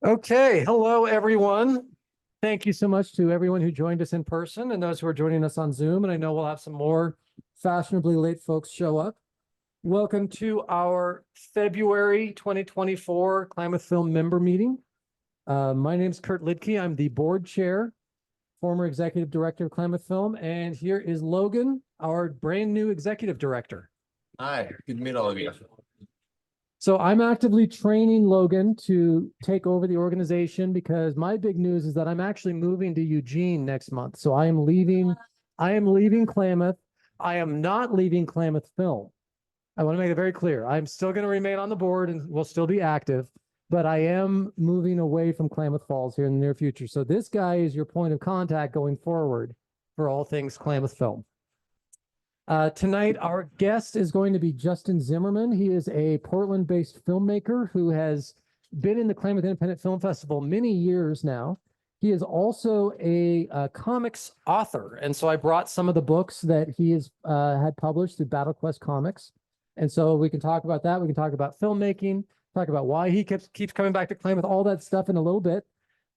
Okay, hello everyone. Thank you so much to everyone who joined us in person and those who are joining us on Zoom. And I know we'll have some more fashionably late folks show up. Welcome to our February 2024 Klamath Film member meeting. My name is Kurt Lidke. I'm the board chair, former executive director of Klamath Film. And here is Logan, our brand new executive director. Hi, good to meet all of you. So I'm actively training Logan to take over the organization because my big news is that I'm actually moving to Eugene next month. So I am leaving Klamath. I am not leaving Klamath Film. I want to make it very clear. I'm still going to remain on the board and will still be active, but I am moving away from Klamath Falls here in the near future. So this guy is your point of contact going forward for all things Klamath Film. Tonight, our guest is going to be Justin Zimmerman. He is a Portland-based filmmaker who has been in the Klamath Independent Film Festival many years now. He is also a comics author, and so I brought some of the books that he has had published through Battle Quest Comics. And so we can talk about that. We can talk about filmmaking, talk about why he keeps coming back to Klamath, all that stuff in a little bit.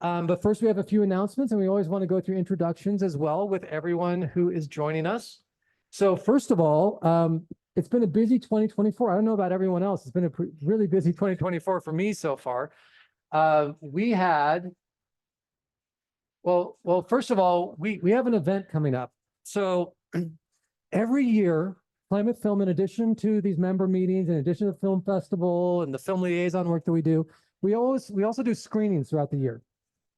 But first, we have a few announcements, and we always want to go through introductions as well with everyone who is joining us. So first of all, it's been a busy 2024. I don't know about everyone else. It's been a really busy 2024 for me so far. We had, well, first of all, we have an event coming up. So every year, Klamath Film, in addition to these member meetings, in addition to the film festival and the film liaison work that we do, we also do screenings throughout the year.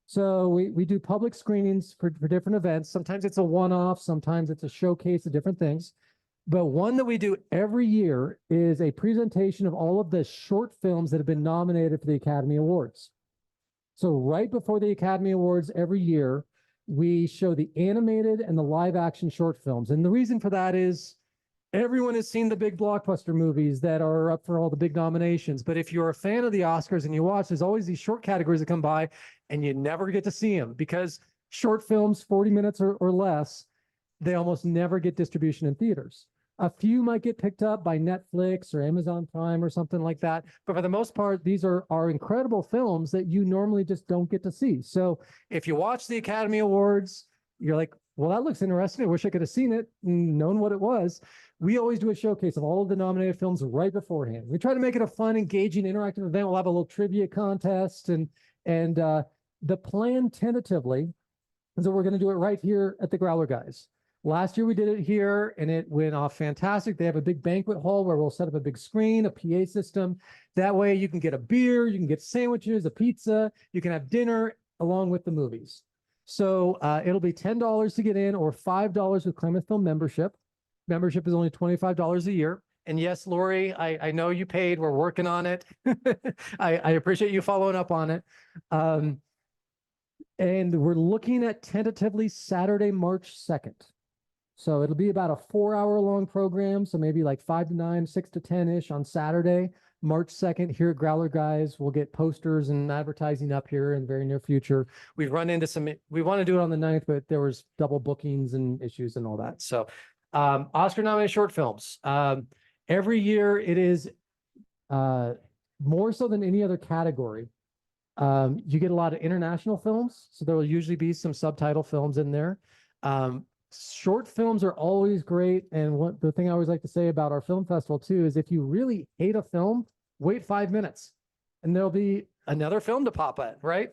So we do public screenings for different events. Sometimes it's a one-off, sometimes it's a showcase of different things. But one that we do every year is a presentation of all of the short films that have been nominated for the Academy Awards. So right before the Academy Awards every year, we show the animated and the live action short films. And the reason for that is everyone has seen the big blockbuster movies that are up for all the big nominations. But if you're a fan of the Oscars and you watch, there's always these short categories that come by and you never get to see them because short films, 40 minutes or less, they almost never get distribution in theaters. A few might get picked up by Netflix or Amazon Prime or something like that. But for the most part, these are incredible films that you normally just don't get to see. So if you watch the Academy Awards, you're like, well, that looks interesting. I wish I could have seen it and known what it was. We always do a showcase of all of the nominated films right beforehand. We try to make it a fun, engaging, interactive event. We'll have a little trivia contest, and the plan tentatively is that we're going to do it right here at the Growler Guys. Last year we did it here, and it went off fantastic. They have a big banquet hall where we'll set up a big screen, a PA system. That way you can get a beer, you can get sandwiches, a pizza, you can have dinner along with the movies. So it'll be $10 to get in or $5 with Klamath Film membership. Membership is only $25 a year. And yes, Lori, I know you paid. We're working on it. I appreciate you following up on it. And we're looking at tentatively Saturday, March 2nd. So it'll be about a 4-hour long program. So maybe like 5 to 9, 6 to 10-ish on Saturday, March 2nd here at Growler Guys. We'll get posters and advertising up here in the very near future. We've run into we want to do it on the 9th, but there was double bookings and issues and all that. So Oscar nominated short films. Every year it is more so than any other category. You get a lot of international films. So there will usually be some subtitle films in there. Short films are always great. And the thing I always like to say about our film festival too is if you really hate a film, wait 5 minutes and there'll be another film to pop at, right?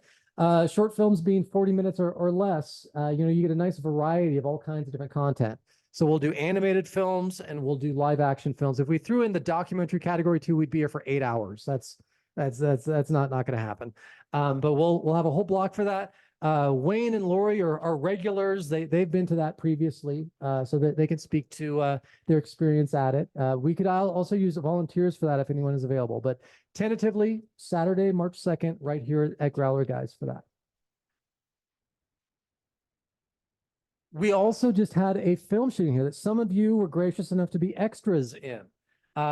Short films being 40 minutes or less, you get a nice variety of all kinds of different content. So we'll do animated films and we'll do live action films. If we threw in the documentary category too, we'd be here for 8 hours. That's not going to happen. But we'll have a whole block for that. Wayne and Lori are regulars. They've been to that previously, so that they can speak to their experience at it. We could also use volunteers for that if anyone is available. But tentatively, Saturday, March 2nd, right here at Growler Guys for that. We also just had a film shooting here that some of you were gracious enough to be extras in.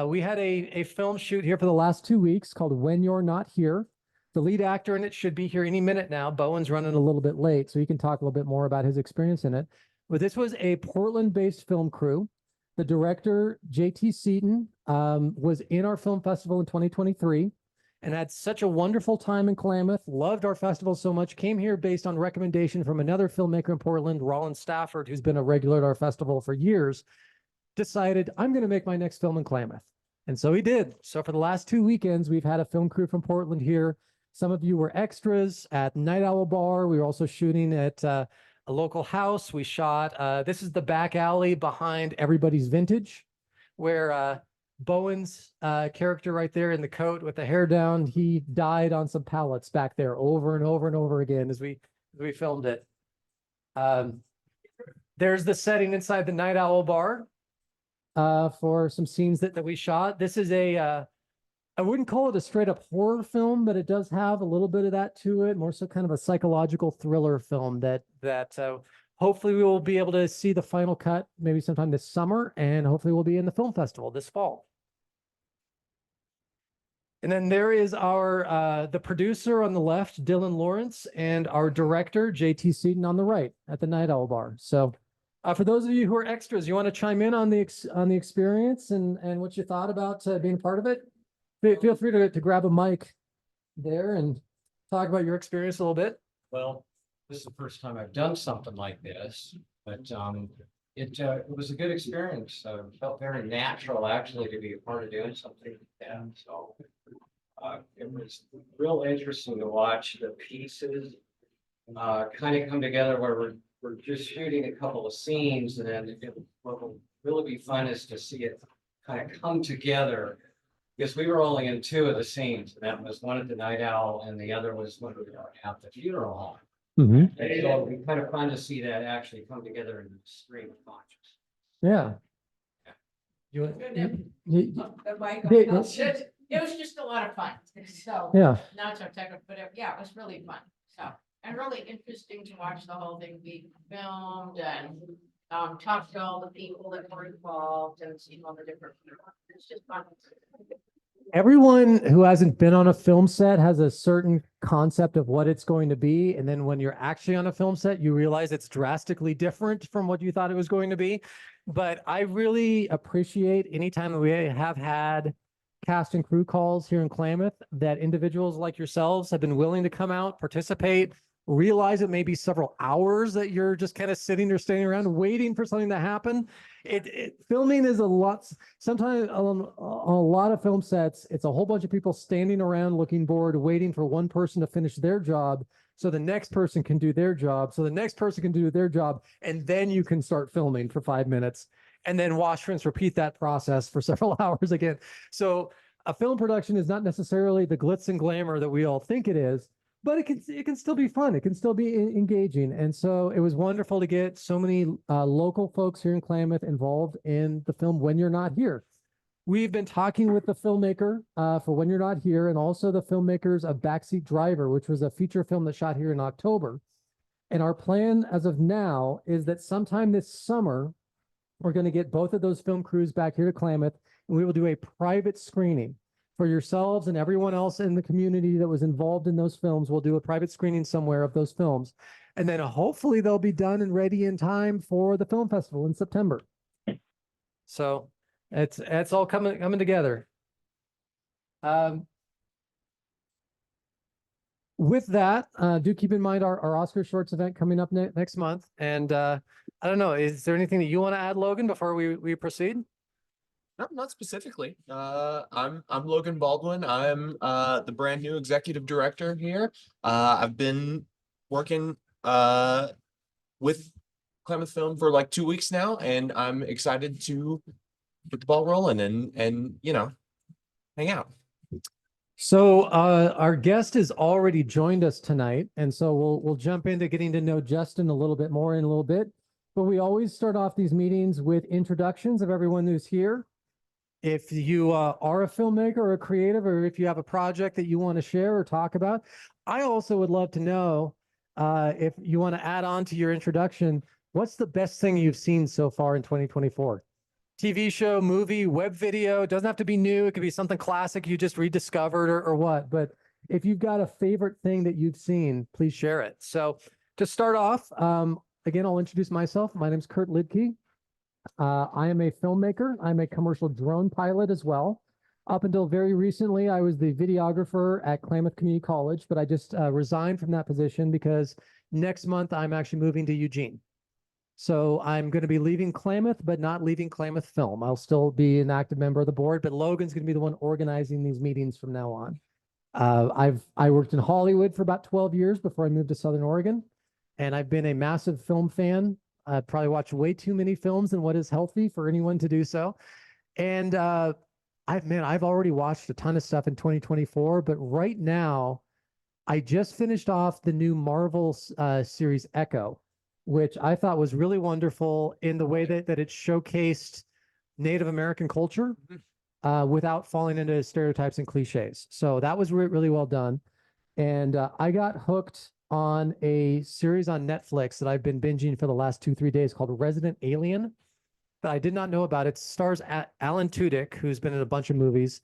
We had a film shoot here for the last 2 weeks called When You're Not Here. The lead actor in it should be here any minute now. Bowen's running a little bit late, so he can talk a little bit more about his experience in it. But this was a Portland-based film crew. The director, J.T. Seaton, was in our film festival in 2023. and had such a wonderful time in Klamath, loved our festival so much, came here based on recommendation from another filmmaker in Portland, Rollin Stafford, who's been a regular at our festival for years, decided, I'm going to make my next film in Klamath. And so he did. So for the last 2 weekends, we've had a film crew from Portland here. Some of you were extras at Night Owl Bar. We were also shooting at a local house. We shot, this is the back alley behind Everybody's Vintage, where Bowen's character right there in the coat with the hair down, he died on some pallets back there over and over and over again as we filmed it. There's the setting inside the Night Owl Bar for some scenes that we shot. This is I wouldn't call it a straight up horror film, but it does have a little bit of that to it, more so kind of a psychological thriller film that hopefully we will be able to see the final cut maybe sometime this summer, and hopefully we'll be in the film festival this fall. And then there is our the producer on the left, Dylan Lawrence, and our director, JT Seaton, on the right at the Night Owl Bar. So for those of you who are extras, you want to chime in on the experience and what you thought about being part of it? Feel free to grab a mic there and talk about your experience a little bit. Well, this is the first time I've done something like this, but it was a good experience. It felt very natural actually to be a part of doing something like that. So it was real interesting to watch the pieces kind of come together where we're just shooting a couple of scenes, and then what will really be fun is to see it kind of come together. Because we were only in 2 of the scenes, and that was one at the Night Owl, and the other was when we were at the funeral home. And so it'll be kind of fun to see that actually come together in the stream of consciousness. Yeah. It was just a lot of fun. So Yeah. not so technical, but yeah, it was really fun. So, and really interesting to watch the whole thing be filmed and talk to all the people that were involved and see all the different people. It's just fun. Everyone who hasn't been on a film set has a certain concept of what it's going to be. And then when you're actually on a film set, you realize it's drastically different from what you thought it was going to be. But I really appreciate anytime that we have had cast and crew calls here in Klamath that individuals like yourselves have been willing to come out, participate, realize it may be several hours that you're just kind of sitting or standing around waiting for something to happen. Filming is a lot. Sometimes on a lot of film sets, it's a whole bunch of people standing around looking bored, waiting for one person to finish their job so the next person can do their job, so the next person can do their job, and then you can start filming for 5 minutes and then wash, rinse, repeat that process for several hours again. So a film production is not necessarily the glitz and glamour that we all think it is, but it can still be fun. It can still be engaging. And so it was wonderful to get so many local folks here in Klamath involved in the film When You're Not Here. We've been talking with the filmmaker for When You're Not Here, and also the filmmakers of Backseat Driver, which was a feature film that shot here in October. And our plan as of now is that sometime this summer, we're going to get both of those film crews back here to Klamath, and we will do a private screening for yourselves and everyone else in the community that was involved in those films. We'll do a private screening somewhere of those films. And then hopefully they'll be done and ready in time for the film festival in September. So it's all coming together. With that, do keep in mind our Oscar Shorts event coming up next month. And I don't know, is there anything that you want to add, Logan, before we proceed? No, not specifically. I'm Logan Baldwin. I'm the brand new executive director here. I've been working with Klamath Film for like 2 weeks now, and I'm excited to get the ball rolling and you know, hang out. So our guest has already joined us tonight, and so we'll jump into getting to know Justin a little bit more in a little bit. But we always start off these meetings with introductions of everyone who's here. If you are a filmmaker or a creative, or if you have a project that you want to share or talk about, I also would love to know if you want to add on to your introduction, what's the best thing you've seen so far in 2024? TV show, movie, web video. It doesn't have to be new. It could be something classic you just rediscovered or what. But if you've got a favorite thing that you've seen, please share it. So to start off, again, I'll introduce myself. My name is Kurt Lidke. I am a filmmaker. I'm a commercial drone pilot as well. Up until very recently, I was the videographer at Klamath Community College, but I just resigned from that position because next month I'm actually moving to Eugene. So I'm going to be leaving Klamath, but not leaving Klamath Film. I'll still be an active member of the board, but Logan's going to be the one organizing these meetings from now on. I worked in Hollywood for about 12 years before I moved to Southern Oregon, and I've been a massive film fan. I probably watched way too many films than what is healthy for anyone to do so. And I've already watched a ton of stuff in 2024, but right now I just finished off the new Marvel series Echo, which I thought was really wonderful in the way that it showcased Native American culture without falling into stereotypes and cliches. So that was really well done. And I got hooked on a series on Netflix that I've been binging for the last 2-3 days called Resident Alien that I did not know about. It stars Alan Tudyk, who's been in a bunch of movies.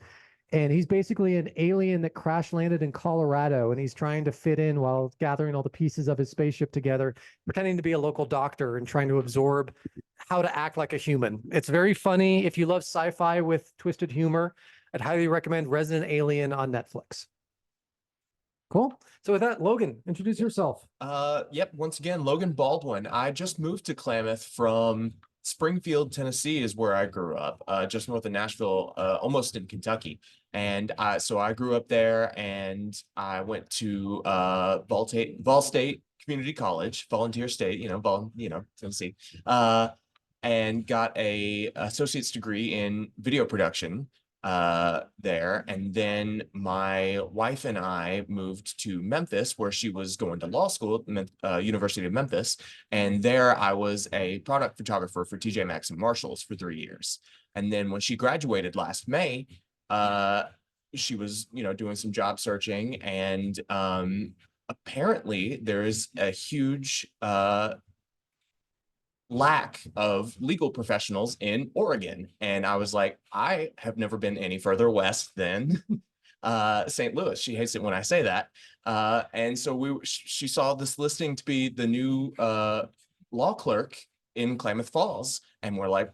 And he's basically an alien that crash landed in Colorado, and he's trying to fit in while gathering all the pieces of his spaceship together, pretending to be a local doctor and trying to absorb how to act like a human. It's very funny. If you love sci-fi with twisted humor, I'd highly recommend Resident Alien on Netflix. Cool. So with that, Logan, introduce yourself. Yep. Once again, Logan Baldwin. I just moved to Klamath from Springfield, Tennessee is where I grew up, just north of Nashville, almost in Kentucky. And so I grew up there, and I went to Vol State Community College, Volunteer State, Tennessee, and got a associate's degree in video production there. And then my wife and I moved to Memphis, where she was going to law school at University of Memphis. And there I was a product photographer for TJ Maxx and Marshalls for 3 years. And then when she graduated last May, she was, doing some job searching, and apparently there is a huge lack of legal professionals in Oregon. And I was like, I have never been any further west than St. Louis. She hates it when I say that. And so she saw this listing to be the new law clerk in Klamath Falls. And we're like,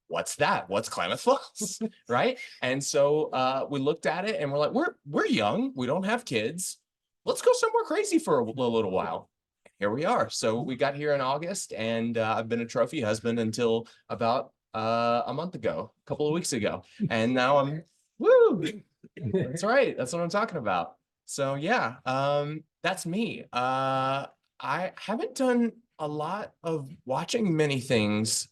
what's that? What's Klamath Falls? Right. And so we looked at it and we're like, we're young. We don't have kids. Let's go somewhere crazy for a little while. Here we are. So we got here in August, and I've been a trophy husband until about a month ago, a couple of weeks ago. And now I'm, woo, that's right. That's what I'm talking about. So yeah, that's me. I haven't done a lot of watching many things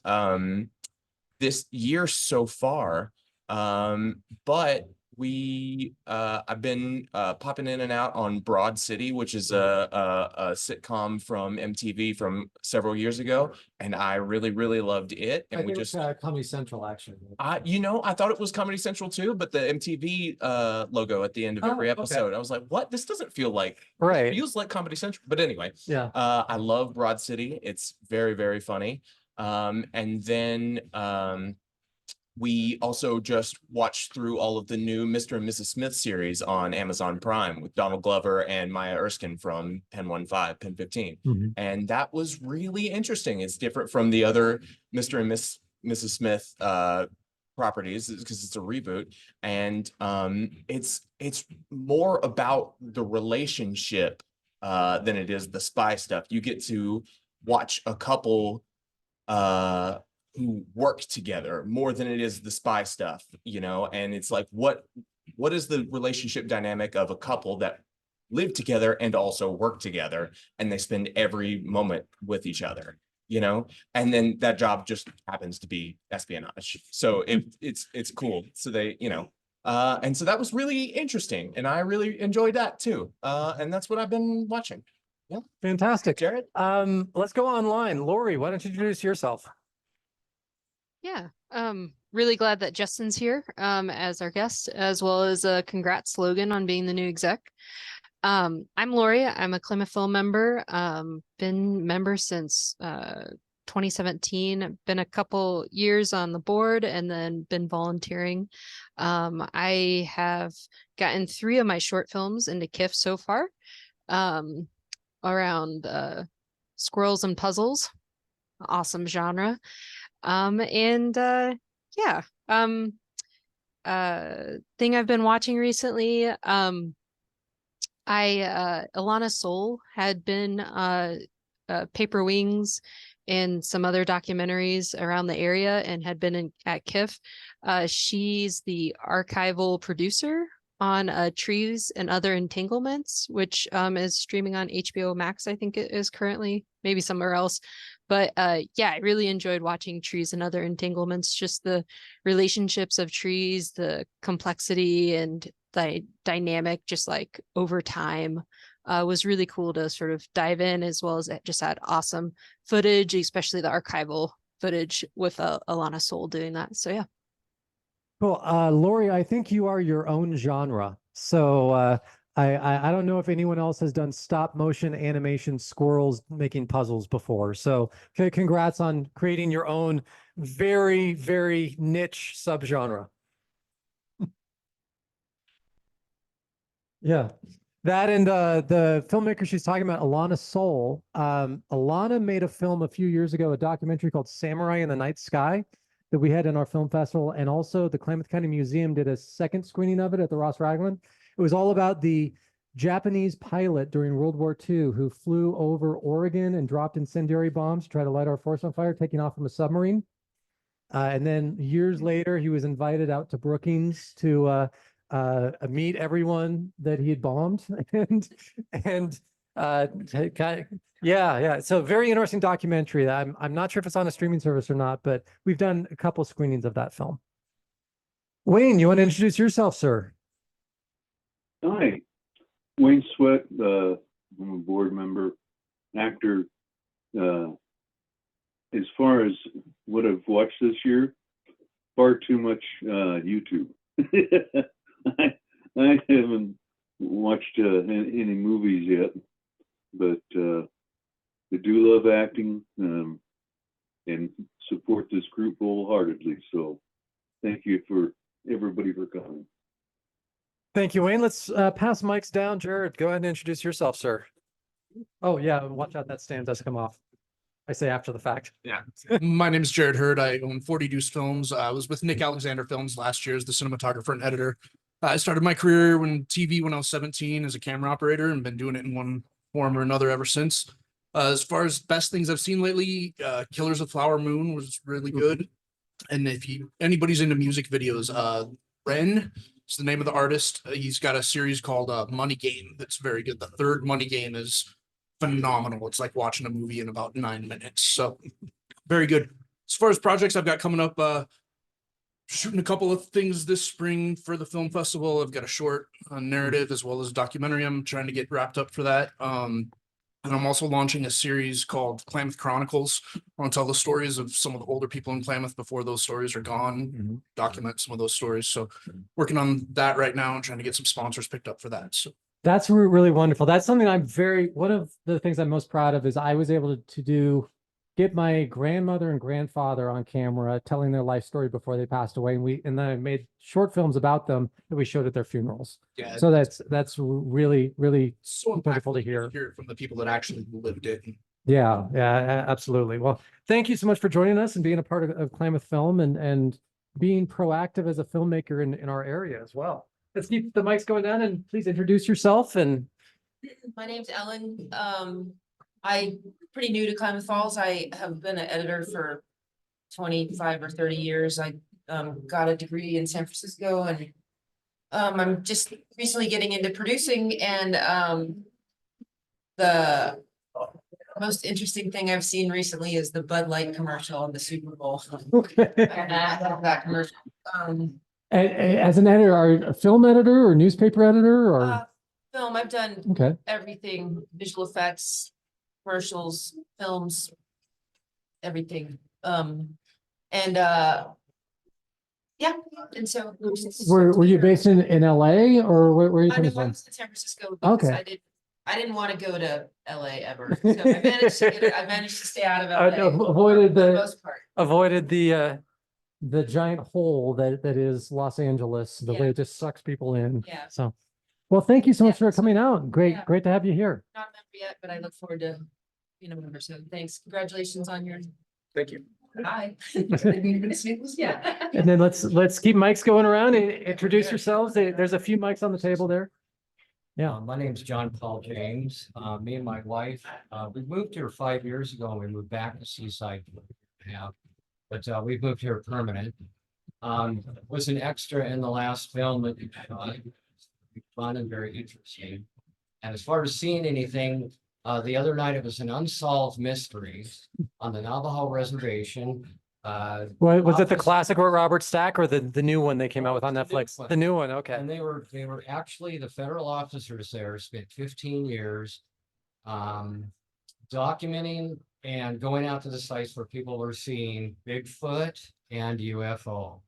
this year so far, but I've been popping in and out on Broad City, which is a sitcom from MTV from several years ago, and I really loved it. And we just Comedy Central, actually. I thought it was Comedy Central too, but the MTV logo at the end of every episode, I was like, what? This doesn't feel like Right. It feels like Comedy Central. But anyway, Yeah. I love Broad City. It's very funny. And then we also just watched through all of the new Mr. and Mrs. Smith series on Amazon Prime with Donald Glover and Maya Erskine from Pen 15. Mhm. And that was really interesting. It's different from the other Mr. and Mrs. Smith properties because it's a reboot. And it's more about the relationship than it is the spy stuff. You get to watch a couple who work together more than it is the spy stuff, and it's like, what is the relationship dynamic of a couple that live together and also work together, and they spend every moment with each other, and then that job just happens to be espionage. So it's cool. So they, and so that was really interesting, and I really enjoyed that too. And that's what I've been watching. Yeah. Fantastic. Jared? Let's go online. Lori, why don't you introduce yourself? Yeah, really glad that Justin's here as our guest, as well as congrats Logan on being the new exec. I'm Lori. I'm a Klamath Film member. Been member since 2017. Been a couple years on the board and then been volunteering. I have gotten 3 of my short films into KIF so far, around squirrels and puzzles. Awesome genre. thing I've been watching recently. Alana Soul had been Paper Wings and some other documentaries around the area and had been at KIF. She's the archival producer on Trees and Other Entanglements, which is streaming on HBO Max, I think it is currently, maybe somewhere else. But yeah, I really enjoyed watching Trees and Other Entanglements, just the relationships of trees, the complexity and the dynamic, just like over time, was really cool to sort of dive in, as well as it just had awesome footage, especially the archival footage with Alana Soul doing that. So yeah. Cool. Lori, I think you are your own genre. So I don't know if anyone else has done stop motion animation squirrels making puzzles before. So okay, congrats on creating your own very, very niche subgenre. Yeah. That and the filmmaker she's talking about, Alana Soul. Alana made a film a few years ago, a documentary called Samurai in the Night Sky that we had in our film festival. And also the Klamath County Museum did a second screening of it at the Ross Raglan. It was all about the Japanese pilot during World War II who flew over Oregon and dropped incendiary bombs to try to light our forest on fire, taking off from a submarine. And then years later, he was invited out to Brookings to meet everyone that he had bombed and yeah. So very interesting documentary. I'm not sure if it's on a streaming service or not, but we've done a couple screenings of that film. Wayne, you want to introduce yourself, sir? Hi, Wayne Sweat. I'm a board member, actor. As far as what I've watched this year, far too much YouTube. I haven't watched any movies yet, but I do love acting and support this group wholeheartedly. So thank you for everybody for coming. Thank you, Wayne. Let's pass mics down. Jared, go ahead and introduce yourself, sir. Oh yeah, watch out, that stand does come off. I say after the fact. Yeah. My name is Jared Hurd. I own 40 Deuce Films. I was with Nick Alexander Films last year as the cinematographer and editor. I started my career when I was 17 as a camera operator and been doing it in one form or another ever since. As far as best things I've seen lately, Killers of Flower Moon was really good. And if anybody's into music videos, Ren is the name of the artist. He's got a series called Money Game that's very good. The third Money Game is phenomenal. It's like watching a movie in about 9 minutes. So very good. As far as projects I've got coming up, shooting a couple of things this spring for the film festival. I've got a short narrative as well as a documentary I'm trying to get wrapped up for that. And I'm also launching a series called Klamath Chronicles. I want to tell the stories of some of the older people in Klamath before those stories are gone, document some of those stories. So working on that right now and trying to get some sponsors picked up for that. So that's really wonderful. That's something one of the things I'm most proud of is I was able to get my grandmother and grandfather on camera telling their life story before they passed away. And then I made short films about them that we showed at their funerals. yeah, So that's really, really so wonderful to impactful hear. Hear it from the people that actually lived it. Yeah, absolutely. Well, thank you so much for joining us and being a part of Klamath Film and being proactive as a filmmaker in our area as well. Let's keep the mics going down and please introduce yourself. And my name's Ellen. I'm pretty new to Klamath Falls. I have been an editor for 25 or 30 years. I got a degree in San Francisco and I'm just recently getting into producing, and the most interesting thing I've seen recently is the Bud Light commercial on the Super Bowl. okay. And I love that commercial. As an editor, are a film editor or newspaper editor or Film, I've done okay. everything, visual effects, commercials, films, everything. Yeah, and so Were you based in LA or where are you I coming know I from? was in San Francisco because Okay. I didn't want to go to LA ever. So I managed to stay out of LA Avoided for the the most part. avoided the giant hole that is Los Angeles, the way Yeah. it just sucks people in. Yeah. So, well, thank you so much Yeah, for coming out. Great yeah. to have you here. Not a member yet, but I look forward to being a member. So thanks. Congratulations on your Thank you. Hi. Didn't even see it was- Yeah. And then let's keep mics going around and introduce yourselves. There's a few mics on the table there. Yeah. My name's John Paul James. Me and my wife, we moved here 5 years ago and we moved back to Seaside. For a year and a half. But we moved here permanent. Was an extra in the last film that we shot. Fun and very interesting. And as far as seeing anything, the other night it was an unsolved mystery on the Navajo reservation. Was it the Office- classic with Robert Stack or the new one they came out with on The new Netflix? one. The new one, okay. And they were actually, the federal officers there spent 15 years documenting and going out to the sites where people were seeing Bigfoot and UFOs.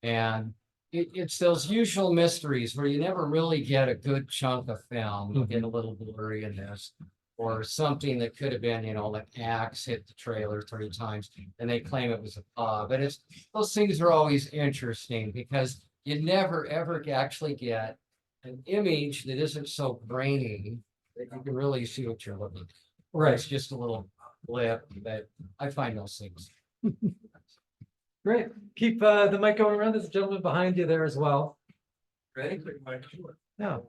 And it's those usual mysteries where you never really get a good chunk of film. You'll get a little blurry in this. Or something that could have been, like axe hit the trailer 3 times and they claim it was a paw. But those things are always interesting because you never ever actually get an image that isn't so grainy that you can really see what you're looking at. Or it's just a little blip, but I find those things. Great. Keep the mic going around. There's a gentleman behind you there as well. Ready? Yeah.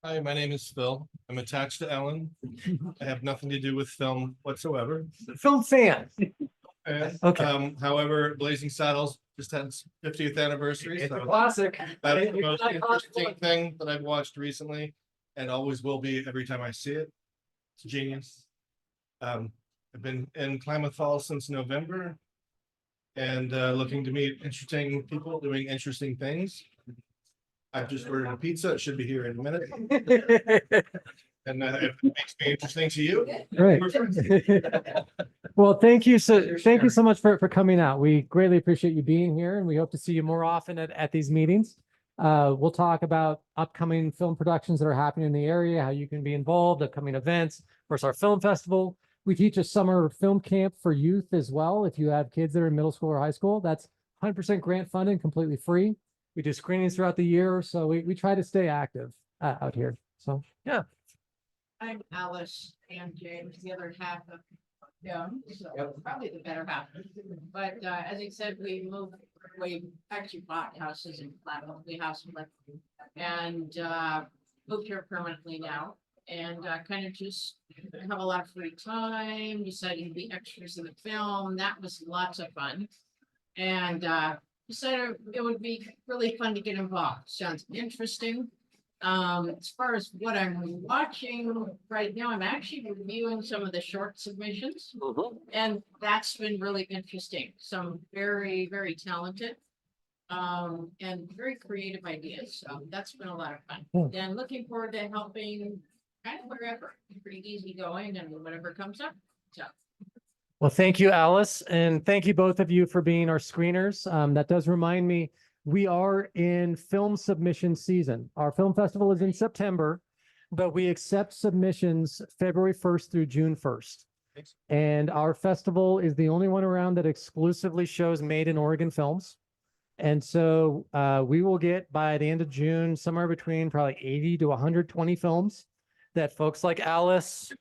Hi, my name is Phil. I'm attached to Ellen. I have nothing to do with film whatsoever. Film fan. And, Okay. however, Blazing Saddles just had its 50th anniversary. It's a So classic. that's It's the most an iconic interesting one. thing that I've watched recently and always will be every time I see it. It's genius. I've been in Klamath Falls since November and looking to meet interesting people doing interesting things. I've just ordered a pizza. It should be here in a minute. And if it makes me interesting to you. Great. we're friends. Well, thank you so much for coming out. We greatly appreciate you being here and we hope to see you more often at these meetings. We'll talk about upcoming film productions that are happening in the area, how you can be involved, upcoming events, of course, our film festival. We teach a summer film camp for youth as well. If you have kids that are in middle school or high school, that's 100% grant funded, completely free. We do screenings throughout the year. So we try to stay active out here. So, yeah. I'm Alice and James, the other half of them, so probably the better half. But as I said, we actually bought houses in Klamath, we house and moved here permanently now. And kind of just have a lot of free time, decided to be extras in the film. That was lots of fun. And decided it would be really fun to get involved. Sounds interesting. As far as what I'm watching right now, I'm actually reviewing some of the short submissions. And that's been really interesting. Some very, very talented and very creative ideas. So that's been a lot of fun. And looking forward to helping kind of wherever. Pretty easy going and whatever comes up. So. Well, thank you, Alice. And thank you both of you for being our screeners. That does remind me, we are in film submission season. Our film festival is in September, but we accept submissions February 1st through June 1st. And our festival is the only one around that exclusively shows made in Oregon films. And so we will get by the end of June, somewhere between probably 80 to 120 films that folks like Alice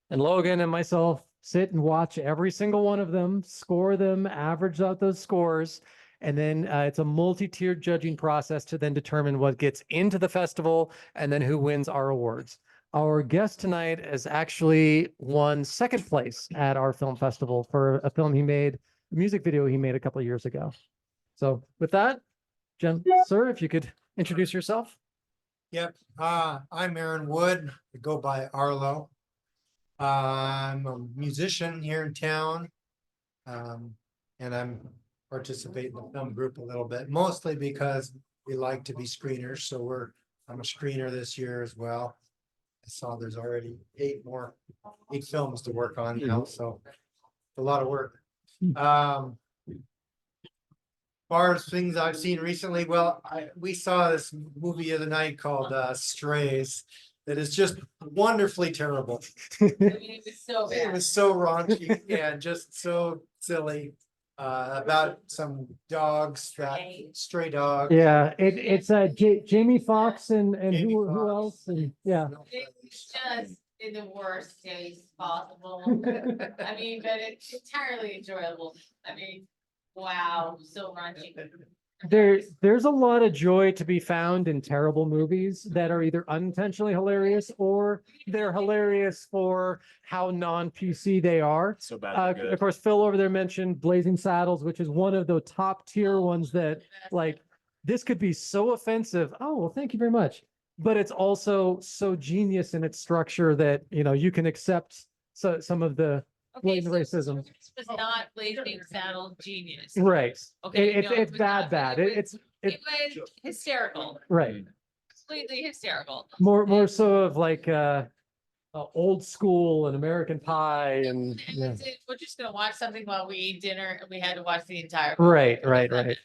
and Logan and myself sit and watch every single one of them, score them, average out those scores. And then it's a multi-tiered judging process to then determine what gets into the festival and then who wins our awards. Our guest tonight has actually won second place at our film festival for a film he made, a music video he made a couple of years ago. So with that, sir, if you could introduce yourself. Yep, I'm Aaron Wood. I go by Arlo. I'm a musician here in town. And I'm participating in the film group a little bit, mostly because we like to be screeners. So I'm a screener this year as well. I saw there's already 8 films to work on now, so a lot of work. Far as things I've seen recently, well, we saw this movie the other night called Strays that is just wonderfully terrible. It was so It bad. was so raunchy and just so silly about some dogs, stray dogs. Yeah, it's Jamie Foxx and Jamie who Foxx. else? And yeah. It's just in the worst days possible. I mean, but it's entirely enjoyable. I mean, wow, so raunchy. There's a lot of joy to be found in terrible movies that are either unintentionally hilarious or they're hilarious for how non-PC they are. So bad. Of they're good. course, Phil over there mentioned Blazing Saddles, which is one of the top tier ones that like this could be so offensive. Oh, well, thank you very much. But it's also so genius in its structure that, you know, you can accept some of the Okay, blatant so racism. this was not Blazing Saddle genius. Right. Okay, It's no, it it's was bad, not, bad. but It's It was hysterical, right. completely hysterical. More so of like old school and American Pie and And yeah. that's it. We're just gonna watch something while we eat dinner, and we had to watch the entire. movie. Right, It was right, that right. bad.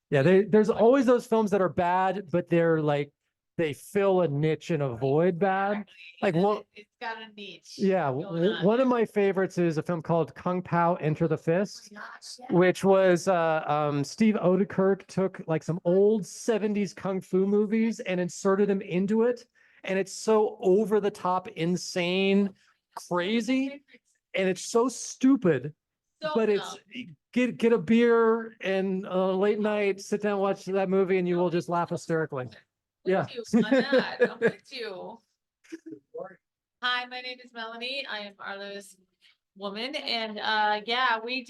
Yeah, there's always those films that are bad, but they're like they fill a niche and avoid bad. Like And what? It's got a niche. Yeah, going on one of there. my favorites is a film called Kung Pao Enter the Fist, Oh my gosh, yeah. which was Steve Odekirk took like some old 70s kung fu movies and inserted them into it. And it's so over the top, insane, crazy, and it's so stupid. So But it's dumb. get a beer and late night, sit down, watch that movie, and you will just laugh hysterically. Yeah. With you on that. I'm with you. Hi, my name is Melanie. I am Arlo's woman, and yeah, we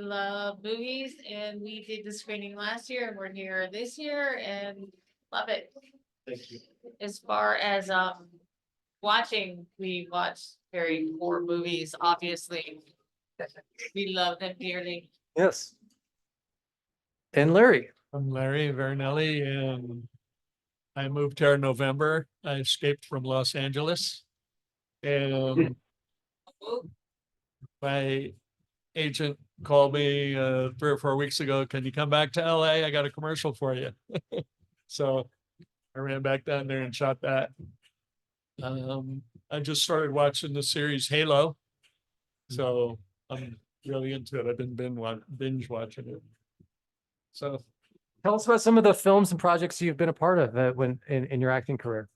love movies, and we did the screening last year, and we're here this year, and love it. Thank you. As far as watching, we watch very poor movies, obviously. We love them dearly. Yes. And Larry. I'm Larry Vernelli, and I moved here in November. I escaped from Los Angeles. And my agent called me 3 or 4 weeks ago. Can you come back to LA? I got a commercial for you. So I ran back down there and shot that. I just started watching the series Halo. So I'm really into it. I've been binge watching it. So Tell us about some of the films and projects you've been a part of when in your acting career.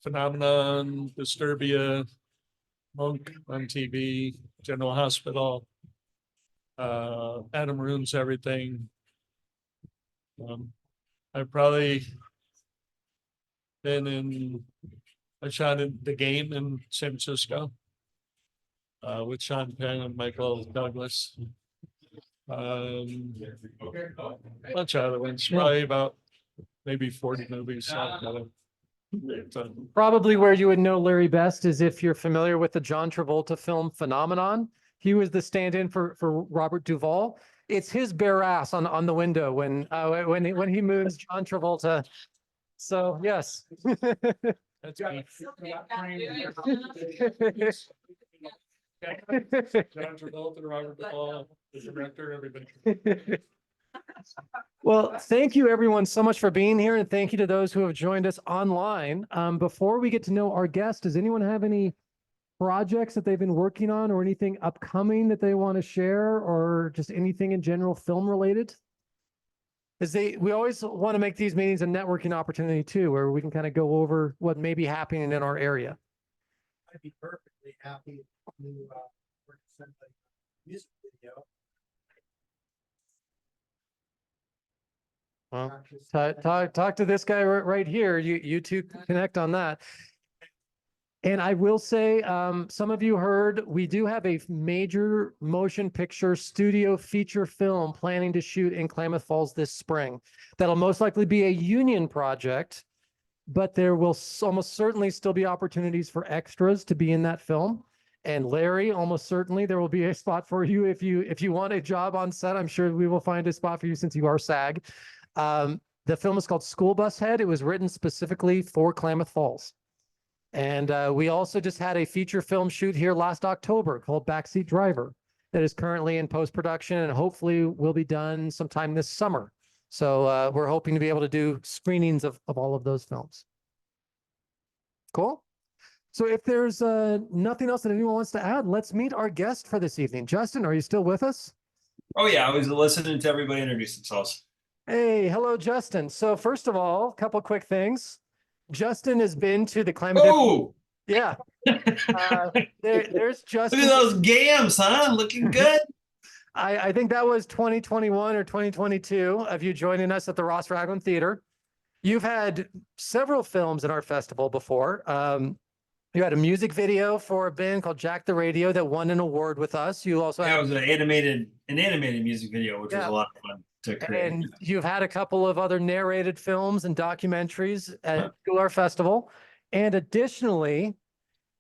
Phenomenon, Disturbia, Monk on TV, General Hospital. Adam Ruins Everything. I've probably I shot in The Game in San Francisco. With Sean Penn and Michael Douglas. A bunch of other ones, probably about maybe 40 movies. Probably where you would know Larry best is if you're familiar with the John Travolta film Phenomenon. He was the stand-in for Robert Duvall. It's his bare ass on the window when he moves John Travolta. So yes. That's me. John Travolta, Robert Duvall, the director, everybody. Well, thank you everyone so much for being here, and thank you to those who have joined us online. Before we get to know our guest, does anyone have any projects that they've been working on or anything upcoming that they want to share, or just anything in general film related? We always want to make these meetings a networking opportunity too, where we can kind of go over what may be happening in our area. I'd be perfectly happy to work with somebody on a music video. Well, talk to this guy right here. You two connect on that. And I will say, some of you heard, we do have a major motion picture studio feature film planning to shoot in Klamath Falls this spring. That'll most likely be a union project, but there will almost certainly still be opportunities for extras to be in that film. And Larry, almost certainly there will be a spot for you if you want a job on set. I'm sure we will find a spot for you since you are SAG. The film is called School Bus Head. It was written specifically for Klamath Falls. And we also just had a feature film shoot here last October called Backseat Driver that is currently in post-production and hopefully will be done sometime this summer. So we're hoping to be able to do screenings of all of those films. Cool. So if there's nothing else that anyone wants to add, let's meet our guest for this evening. Justin, are you still with us? Oh yeah, I was listening to everybody introduce themselves. Hey, hello, Justin. So first of all, a couple quick things. Justin has been to the Klamath. Oh, Yeah. There's look Justin. at those gams, huh? Looking good. I think that was 2021 or 2022 of you joining us at the Ross Ragland Theater. You've had several films at our festival before. You had a music video for a band called Jack the Radio that won an award with us. You also That had, was an animated music video, which was Yeah. a lot of fun to create. and you've had a couple of other narrated films and documentaries at to our festival. And additionally,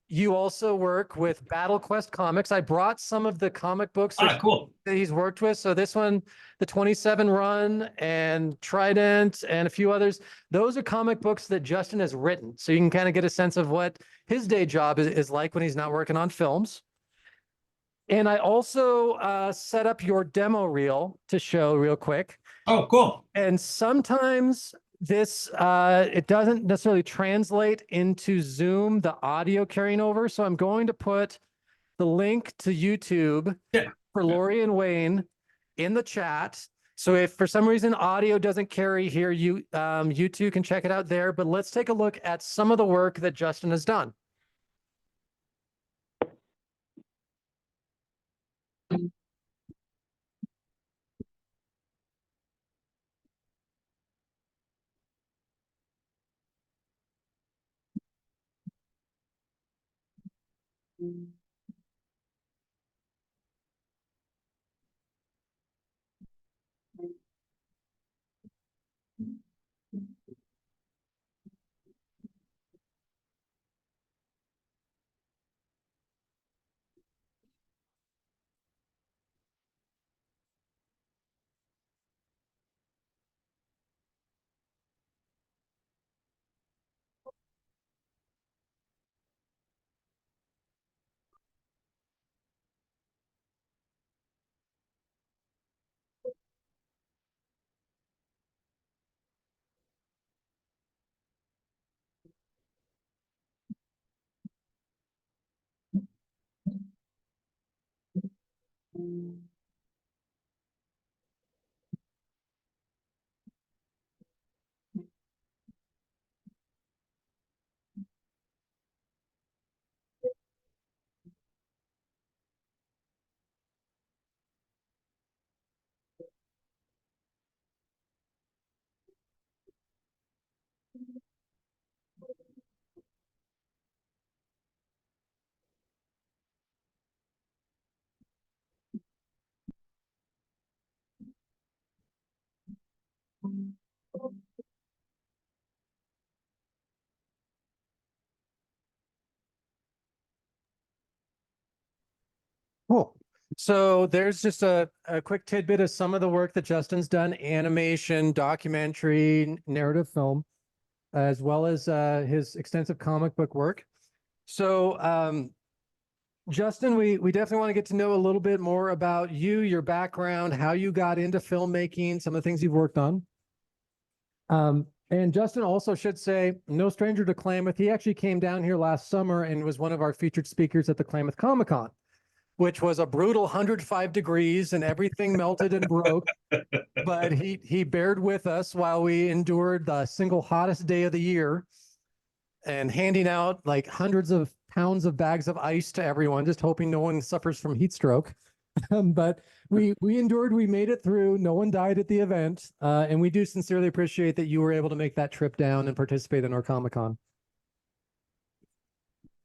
you also work with Battle Quest Comics. I brought some of the comic books Ah, cool. that he's worked with. So this one, the 27 run and Trident and a few others, those are comic books that Justin has written. So you can kind of get a sense of what his day job is like when he's not working on films. And I also set up your demo reel to show real quick. Oh, cool. And sometimes this, it doesn't necessarily translate into Zoom, the audio carrying over. So I'm going to put the link to YouTube Yeah. for Lori and Wayne in the chat. So if for some reason audio doesn't carry here, you two can check it out there. But let's take a look at some of the work that Justin has done. Cool. So there's just a quick tidbit of some of the work that Justin's done: animation, documentary, narrative film, as well as his extensive comic book work. So Justin, we definitely want to get to know a little bit more about you, your background, how you got into filmmaking, some of the things you've worked on. And Justin also should say, no stranger to Klamath. He actually came down here last summer and was one of our featured speakers at the Klamath Comic-Con, which was a brutal 105 degrees and everything melted and broke. But he bared with us while we endured the single hottest day of the year and handing out like hundreds of pounds of bags of ice to everyone, just hoping no one suffers from heat stroke. But we endured, we made it through. No one died at the event. And we do sincerely appreciate that you were able to make that trip down and participate in our Comic-Con.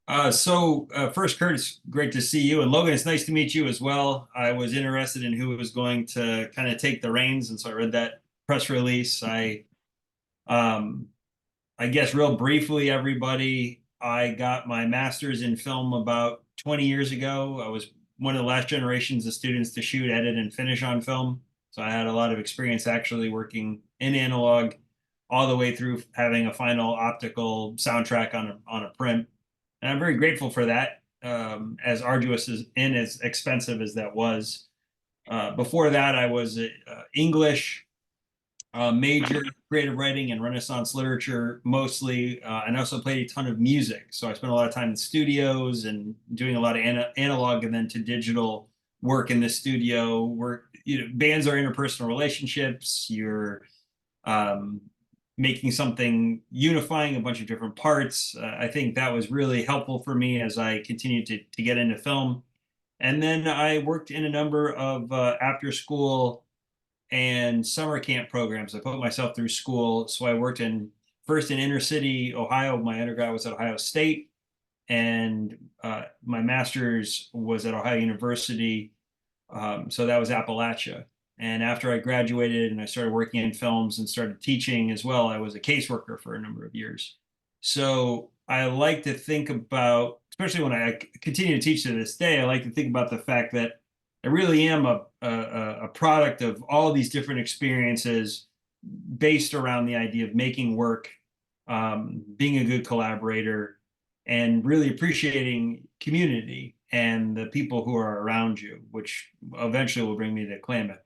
First, Curtis, great to see you. And Logan, it's nice to meet you as well. I was interested in who was going to kind of take the reins, and so I read that press release. I guess real briefly, everybody, I got my master's in film about 20 years ago. I was one of the last generations of students to shoot, edit, and finish on film. So I had a lot of experience actually working in analog all the way through having a final optical soundtrack on a print. And I'm very grateful for that, as arduous and as expensive as that was. Before that, I was English major, creative writing and Renaissance literature mostly, and I also played a ton of music. So I spent a lot of time in studios and doing a lot of analog and then to digital work in the studio. Bands are interpersonal relationships. You're making something, unifying a bunch of different parts. I think that was really helpful for me as I continued to get into film. And then I worked in a number of after school and summer camp programs. I put myself through school. So I worked first in inner city Ohio. My undergrad was at Ohio State, and my master's was at Ohio University. So that was Appalachia. And after I graduated and I started working in films and started teaching as well, I was a caseworker for a number of years. So I like to think about, especially when I continue to teach to this day, I like to think about the fact that I really am a product of all these different experiences based around the idea of making work, being a good collaborator, and really appreciating community and the people who are around you, which eventually will bring me to Klamath.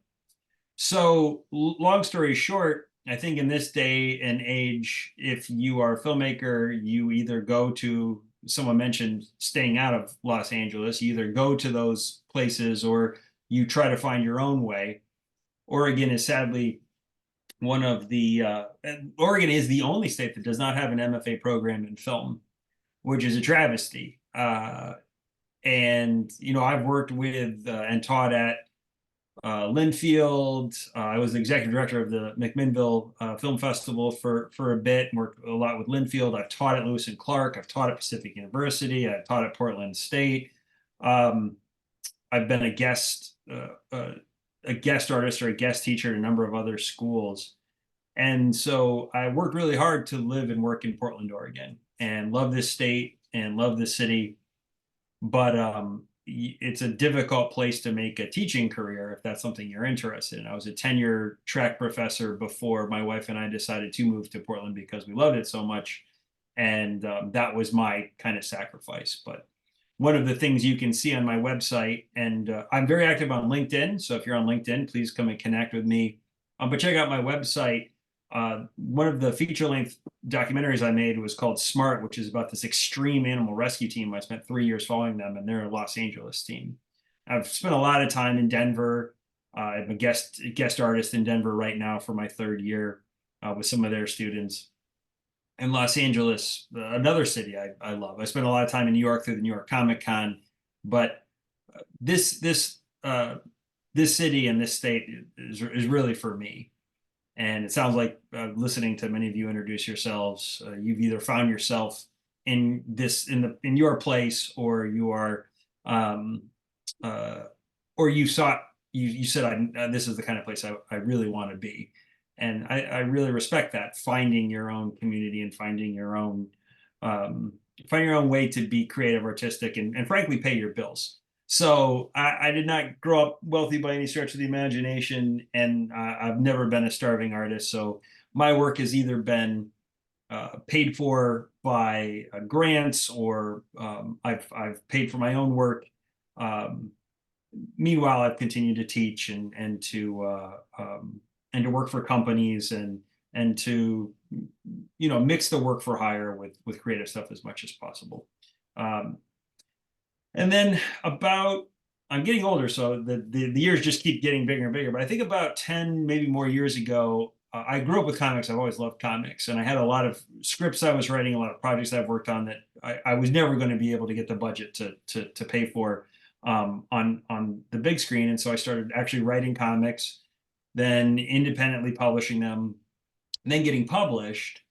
So long story short, I think in this day and age, if you are a filmmaker, you either go to, someone mentioned staying out of Los Angeles, you either go to those places or you try to find your own way. Oregon is sadly one of the, Oregon is the only state that does not have an MFA program in film, which is a travesty. And, you know, I've worked with and taught at Linfield. I was the executive director of the McMinnville Film Festival for a bit, and worked a lot with Linfield. I've taught at Lewis and Clark. I've taught at Pacific University. I've taught at Portland State. I've been a guest artist or a guest teacher at a number of other schools. And so I worked really hard to live and work in Portland, Oregon, and love this state and love this city. But it's a difficult place to make a teaching career if that's something you're interested in. I was a tenure track professor before my wife and I decided to move to Portland because we loved it so much. And that was my kind of sacrifice. But one of the things you can see on my website, and I'm very active on LinkedIn. So if you're on LinkedIn, please come and connect with me. But check out my website. One of the feature-length documentaries I made was called Smart, which is about this extreme animal rescue team. I spent 3 years following them, and they're a Los Angeles team. I've spent a lot of time in Denver. I'm a guest artist in Denver right now for my 3rd year with some of their students. And Los Angeles, another city I love. I spent a lot of time in New York through the New York Comic Con, but this city and this state is really for me. And it sounds like listening to many of you introduce yourselves, you've either found yourself in your place, or you are, or you said, this is the kind of place I really want to be. And I really respect that, finding your own community and finding your own way to be creative, artistic, and frankly, pay your bills. So I did not grow up wealthy by any stretch of the imagination, and I've never been a starving artist. So my work has either been paid for by grants, or I've paid for my own work. Meanwhile, I've continued to teach and to work for companies and to mix the work for hire with creative stuff as much as possible. And then I'm getting older, so the years just keep getting bigger and bigger. But I think about 10, maybe more years ago, I grew up with comics. I've always loved comics, and I had a lot of scripts I was writing, a lot of projects I've worked on that I was never going to be able to get the budget to pay for on the big screen. And so I started actually writing comics, then independently publishing them, and then getting published.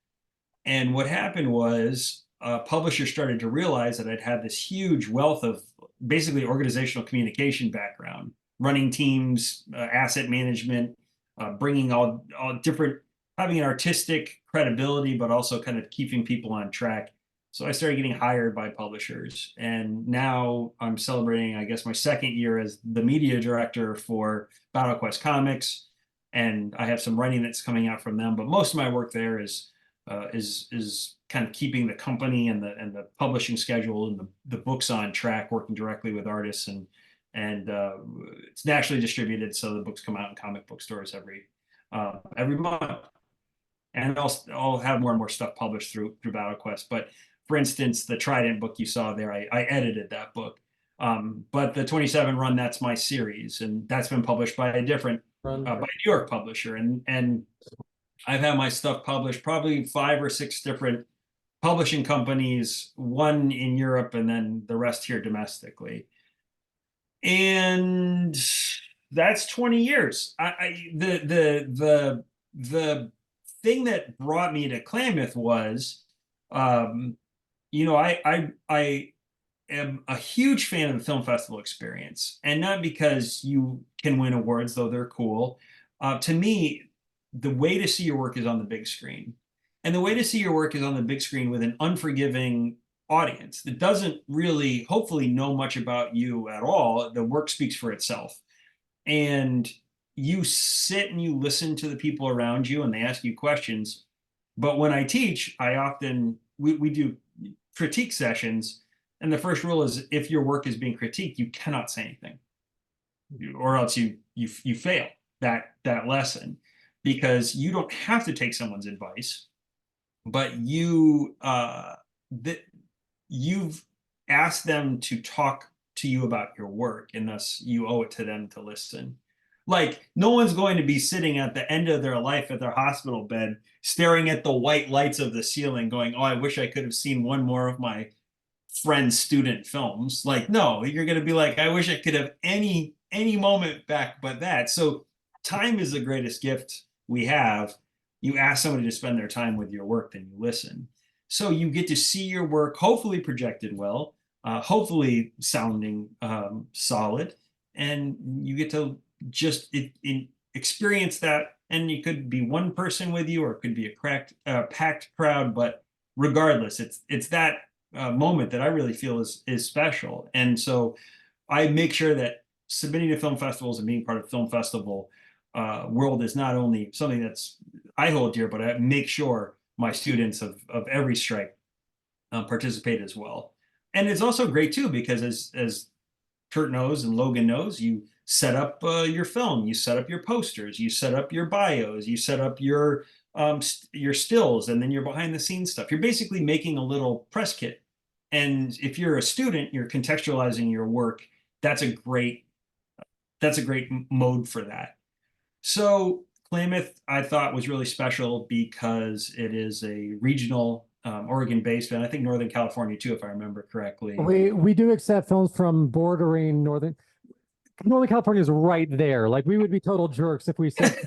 And what happened was publishers started to realize that I'd had this huge wealth of basically organizational communication background, running teams, asset management, bringing all different, having an artistic credibility, but also kind of keeping people on track. So I started getting hired by publishers, and now I'm celebrating, I guess, my 2nd year as the media director for BattleQuest Comics, and I have some writing that's coming out from them. But most of my work there is kind of keeping the company and the publishing schedule and the books on track, working directly with artists, and it's nationally distributed, so the books come out in comic book stores every month. And I'll have more and more stuff published through BattleQuest. But for instance, the Trident book you saw there, I edited that book. But the 27 run, that's my series, and that's been published by a different by a New York publisher. And I've had my stuff published, probably 5 or 6 different publishing companies, one in Europe and then the rest here domestically. And that's 20 years. The thing that brought me to Klamath was, you know, I am a huge fan of the film festival experience, and not because you can win awards, though they're cool. To me, the way to see your work is on the big screen, and the way to see your work is on the big screen with an unforgiving audience that doesn't really, hopefully, know much about you at all. The work speaks for itself, and you sit and you listen to the people around you, and they ask you questions. But when I teach, I often we do critique sessions, and the first rule is if your work is being critiqued, you cannot say anything, or else you fail that lesson, because you don't have to take someone's advice, but you've asked them to talk to you about your work, and thus you owe it to them to listen. Like, no one's going to be sitting at the end of their life at their hospital bed, staring at the white lights of the ceiling going, oh, I wish I could have seen one more of my friend's student films. Like, no, you're going to be like, I wish I could have any moment back but that. So time is the greatest gift we have. You ask somebody to spend their time with your work, then you listen. So you get to see your work, hopefully projected well, hopefully sounding solid, and you get to just experience that. And you could be one person with you, or it could be a packed crowd, but regardless, it's that moment that I really feel is special. And so I make sure that submitting to film festivals and being part of film festival world is not only something that's I hold dear, but I make sure my students of every stripe participate as well. And it's also great too, because as Kurt knows and Logan knows, you set up your film, you set up your posters, you set up your bios, you set up your stills, and then your behind the scenes stuff. You're basically making a little press kit. And if you're a student, you're contextualizing your work. That's a great mode for that. So Klamath, I thought, was really special because it is a regional Oregon based, and I think Northern California too, if I remember correctly. We do accept films from bordering Northern California is right there. Like, we would be total jerks if we said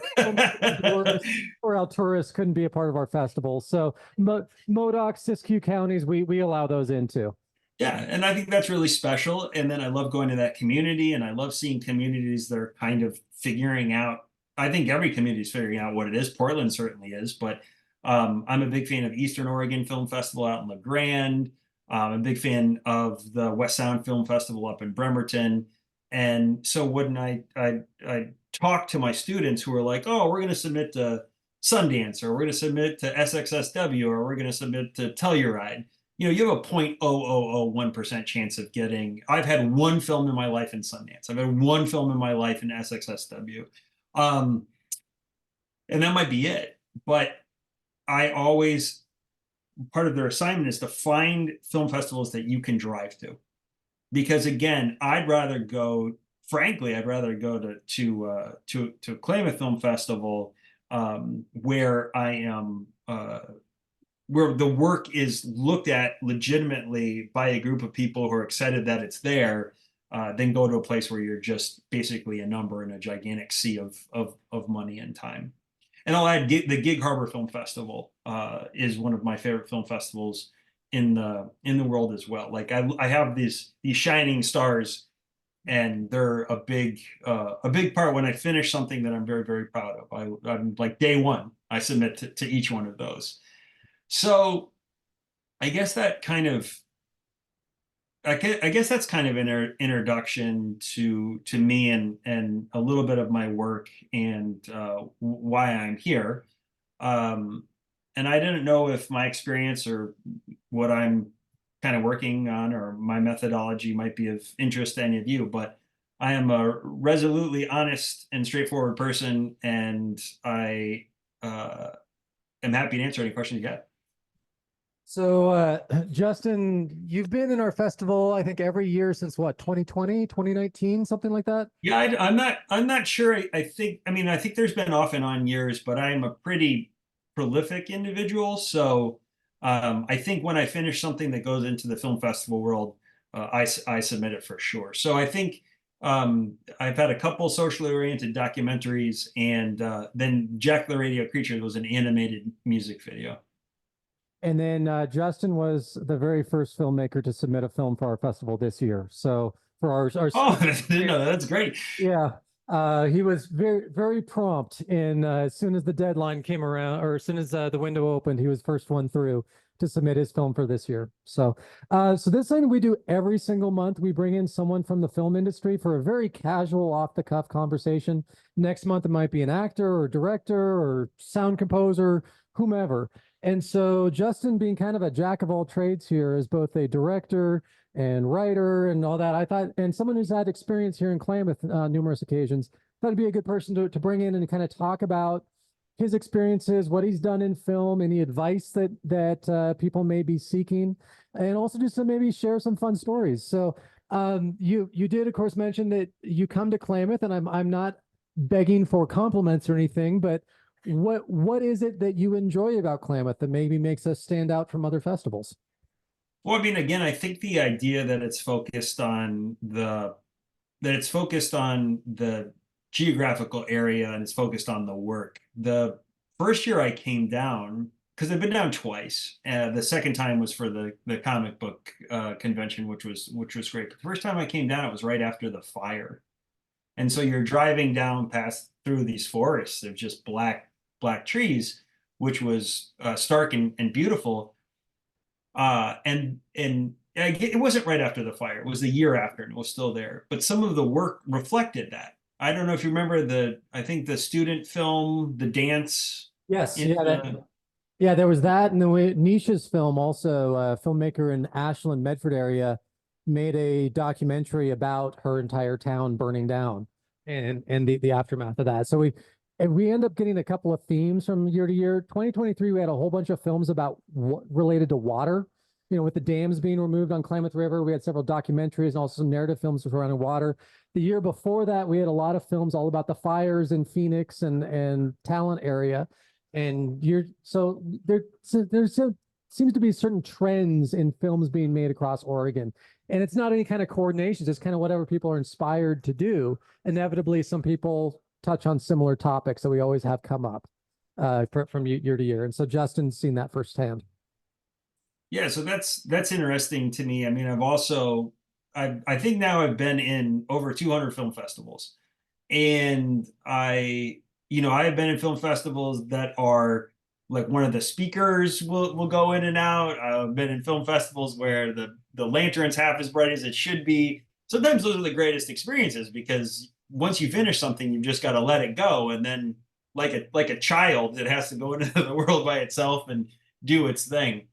or Alturas couldn't be a part of our festival. So Modoc, Siskiyou counties, we allow those in too. Yeah, and I think that's really special. And then I love going to that community, and I love seeing communities that are kind of figuring out. I think every community is figuring out what it is. Portland certainly is, but I'm a big fan of Eastern Oregon Film Festival out in La Grande. I'm a big fan of the West Sound Film Festival up in Bremerton. And so when I talk to my students who are like, oh, we're going to submit to Sundance, or we're going to submit to SXSW, or we're going to submit to Telluride, you have a 0.0001% chance of getting. I've had one film in my life in Sundance. I've had one film in my life in SXSW. And that might be it. But I always, part of their assignment is to find film festivals that you can drive to. Because again, I'd rather go to Klamath Film Festival, where I am, where the work is looked at legitimately by a group of people who are excited that it's there, than go to a place where you're just basically a number in a gigantic sea of money and time. And I'll add the Gig Harbor Film Festival is one of my favorite film festivals in the world as well. Like, I have these shining stars, and they're a big part when I finish something that I'm very, very proud of. I'm like day one, I submit to each one of those. So I guess that kind of, I guess that's kind of an introduction to me and a little bit of my work and why I'm here. And I didn't know if my experience or what I'm kind of working on or my methodology might be of interest to any of you, but I am a resolutely honest and straightforward person, and I am happy to answer any questions you got. So, Justin, you've been in our festival, I think, every year since what, 2020, 2019, something like that? Yeah, I'm not sure. I think there's been off and on years, but I'm a pretty prolific individual. So I think when I finish something that goes into the film festival world, I submit it for sure. So I think I've had a couple socially oriented documentaries, and then Jack the Radio Creature was an animated music video. And then Justin was the very first filmmaker to submit a film for our festival this year. So for our Oh, I didn't know that. That's great. yeah, he was very prompt. And as soon as the deadline came around, or as soon as the window opened, he was first one through to submit his film for this year. So, so this thing we do every single month. We bring in someone from the film industry for a very casual, off the cuff conversation. Next month it might be an actor or director or sound composer, whomever. And so Justin, being kind of a jack of all trades here, as both a director and writer and all that, I thought, and someone who's had experience here in Klamath numerous occasions, thought it'd be a good person to bring in and kind of talk about his experiences, what he's done in film, any advice that people may be seeking, and also just to maybe share some fun stories. So you did, of course, mention that you come to Klamath, and I'm not begging for compliments or anything, but what is it that you enjoy about Klamath that maybe makes us stand out from other festivals? Well, I mean, again, I think the idea that it's focused on the geographical area and it's focused on the work. The first year I came down, because I've been down twice. The second time was for the comic book convention, which was great. But the first time I came down, it was right after the fire, and so you're driving down past through these forests of just black trees, which was stark and beautiful. And it wasn't right after the fire. It was the year after, and it was still there. But some of the work reflected that. I don't know if you remember I think the student film, the dance. Yes, yeah, there was that, and then Nisha's film also, filmmaker in Ashland, Medford area, made a documentary about her entire town burning down and the aftermath of that. So we end up getting a couple of themes from year to year. 2023, we had a whole bunch of films about related to water. You know, with the dams being removed on Klamath River, we had several documentaries and also some narrative films surrounding water. The year before that, we had a lot of films all about the fires in Phoenix and Talent area. And there seems to be certain trends in films being made across Oregon. And it's not any kind of coordination, it's kind of whatever people are inspired to do. Inevitably, some people touch on similar topics that we always have come up from year to year. And so Justin's seen that firsthand. Yeah, so that's interesting to me. I mean, I think now I've been in over 200 film festivals, and I have been in film festivals that are like one of the speakers will go in and out. I've been in film festivals where the lantern's half as bright as it should be. Sometimes those are the greatest experiences, because once you finish something, you've just got to let it go, and then like a child, it has to go into the world by itself and do its thing.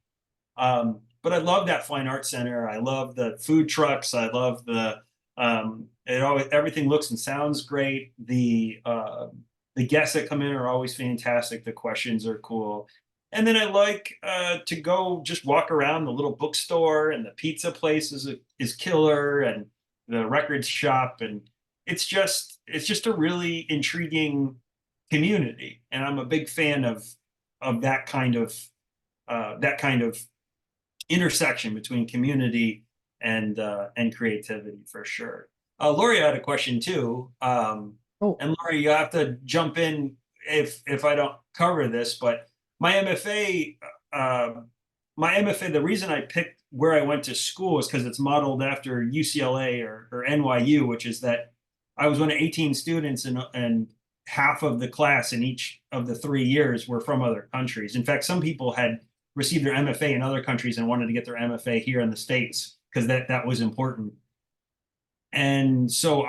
But I love that fine art center. I love the food trucks. I love everything looks and sounds great. The guests that come in are always fantastic. The questions are cool. And then I like to go just walk around the little bookstore, and the pizza place is killer, and the record shop, and it's just a really intriguing community. And I'm a big fan of that kind of intersection between community and creativity, for sure. Lori had a question too. And Lori, you have to jump in if I don't cover this, but my MFA, the reason I picked where I went to school is because it's modeled after UCLA or NYU, which is that I was one of 18 students, and half of the class in each of the 3 years were from other countries. In fact, some people had received their MFA in other countries and wanted to get their MFA here in the States because that was important. And so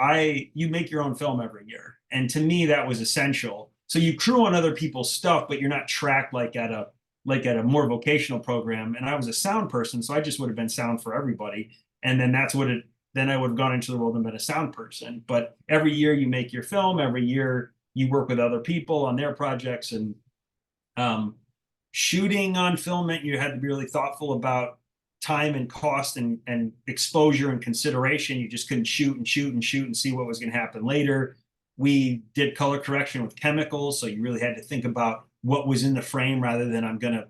you make your own film every year. And to me, that was essential. So you crew on other people's stuff, but you're not tracked like at a more vocational program. And I was a sound person, so I just would have been sound for everybody. And then then I would have gone into the world and been a sound person. But every year you make your film, every year you work with other people on their projects, and shooting on film meant you had to be really thoughtful about time and cost and exposure and consideration. You just couldn't shoot and see what was going to happen later. We did color correction with chemicals, so you really had to think about what was in the frame rather than I'm gonna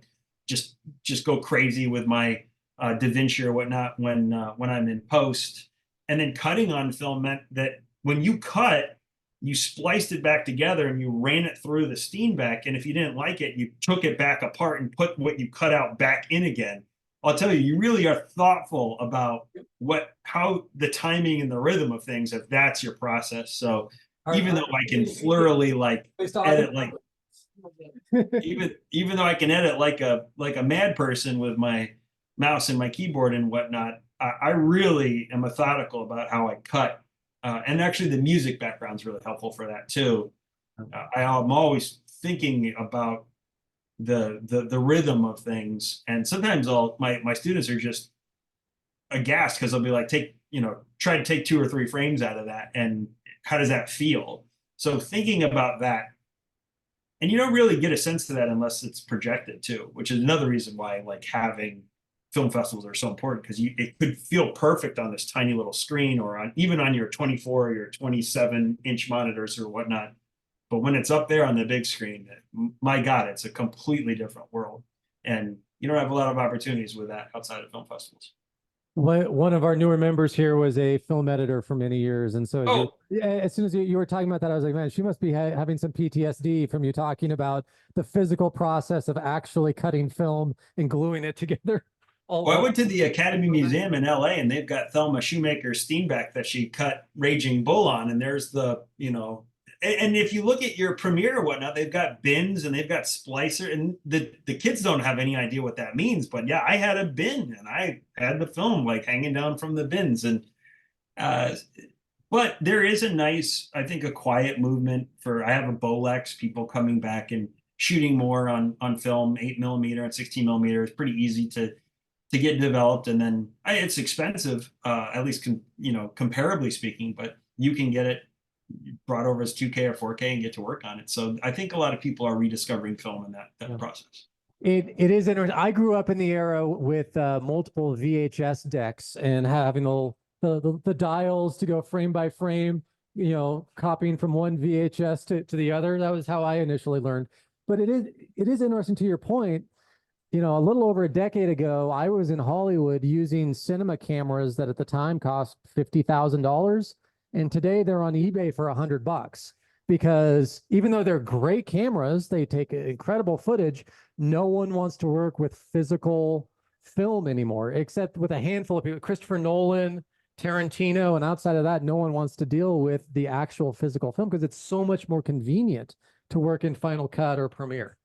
just go crazy with my Da Vinci or whatnot when I'm in post. And then cutting on film meant that when you cut, you spliced it back together and you ran it through the Steenbeck. And if you didn't like it, you took it back apart and put what you cut out back in again. I'll tell you, you really are thoughtful about how the timing and the rhythm of things, if that's your process. So even though I can flurily like edit like even though I can edit like a mad person with my mouse and my keyboard and whatnot, I really am methodical about how I cut. And actually the music background is really helpful for that too. I'm always thinking about the rhythm of things. And sometimes my students are just aghast because they'll be like, try to take 2 or 3 frames out of that. And how does that feel? So thinking about that, and you don't really get a sense of that unless it's projected too, which is another reason why like having film festivals are so important, because it could feel perfect on this tiny little screen or even on your 24 or your 27-inch monitors or whatnot. But when it's up there on the big screen, my God, it's a completely different world. And you don't have a lot of opportunities with that outside of film festivals. One of our newer members here was a film editor for many years. And so as soon as you were talking about that, I was like, man, she must be having some PTSD from you talking about the physical process of actually cutting film and gluing it together. Well, I went to the Academy Museum in LA and they've got Thelma Shoemaker's Steenbeck that she cut Raging Bull on. And there's and if you look at your Premiere or whatnot, they've got bins and they've got splicer, and the kids don't have any idea what that means. But yeah, I had a bin and I had the film like hanging down from the bins. And but there is a nice, I think, a quiet movement I have a Bolex, people coming back and shooting more on film, 8mm and 16mm. It's pretty easy to get developed, and then it's expensive, at least comparably speaking, but you can get it brought over as 2K or 4K and get to work on it. So I think a lot of people are rediscovering film in that process. It is interesting. I grew up in the era with multiple VHS decks and having the dials to go frame by frame, copying from one VHS to the other. That was how I initially learned. But it is interesting, to your point. A little over a decade ago, I was in Hollywood using cinema cameras that at the time cost $50,000. And today they're on eBay for $100, because even though they're great cameras, they take incredible footage. No one wants to work with physical film anymore, except with a handful of people, Christopher Nolan, Tarantino. And outside of that, no one wants to deal with the actual physical film because it's so much more convenient to work in Final Cut or Premiere.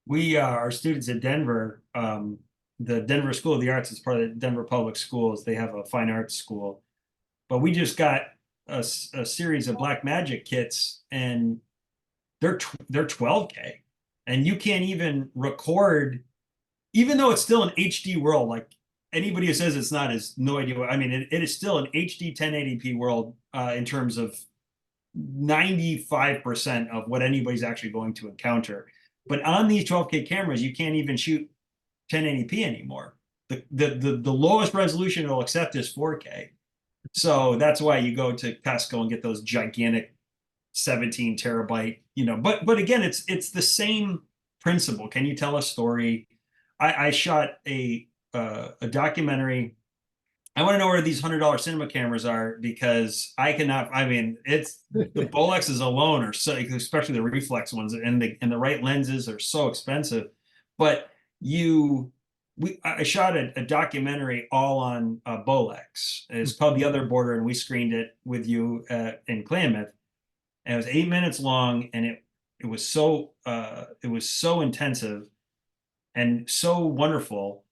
We our students at Denver, the Denver School of the Arts is part of the Denver Public Schools. They have a fine arts school, but we just got a series of Blackmagic kits, and they're 12K, and you can't even record, even though it's still an HD world. Like anybody who says it's not has no idea what I mean. It is still an HD 1080p world in terms of 95% of what anybody's actually going to encounter. But on these 12K cameras, you can't even shoot 1080p anymore. The lowest resolution it'll accept is 4K. So that's why you go to Costco and get those gigantic 17 terabyte, but again, it's the same principle. Can you tell a story? I shot a documentary. I want to know where these $100 cinema cameras are, because it's the Bolexes alone are so, especially the reflex ones, and the right lenses are so expensive. But I shot a documentary all on Bolex. It's called The Other Border, and we screened it with you in Klamath. And it was 8 minutes long, and it was so intensive and so wonderful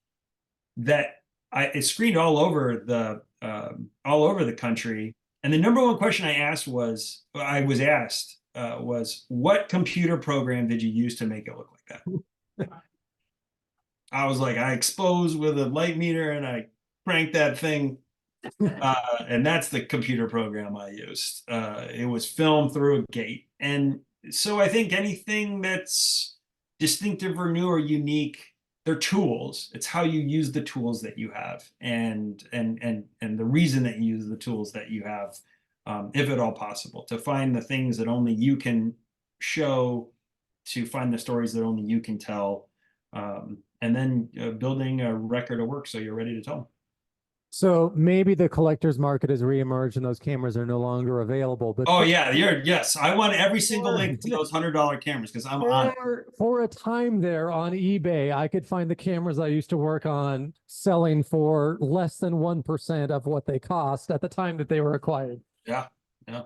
that it screened all over the country. And the number one question I was asked was, what computer program did you use to make it look like that? I was like, I exposed with a light meter and I cranked that thing. And that's the computer program I used. It was filmed through a gate. And so I think anything that's distinctive or new or unique, they're tools. It's how you use the tools that you have, and the reason that you use the tools that you have if at all possible, to find the things that only you can show, to find the stories that only you can tell, and then building a record of work so you're ready to tell them. So maybe the collector's market has reemerged and those cameras are no longer available, but Oh yeah, yes. I want every single link to those $100 cameras because I'm on it. for a time there on eBay, I could find the cameras I used to work on selling for less than 1% of what they cost at the time that they were acquired. Yeah, yeah.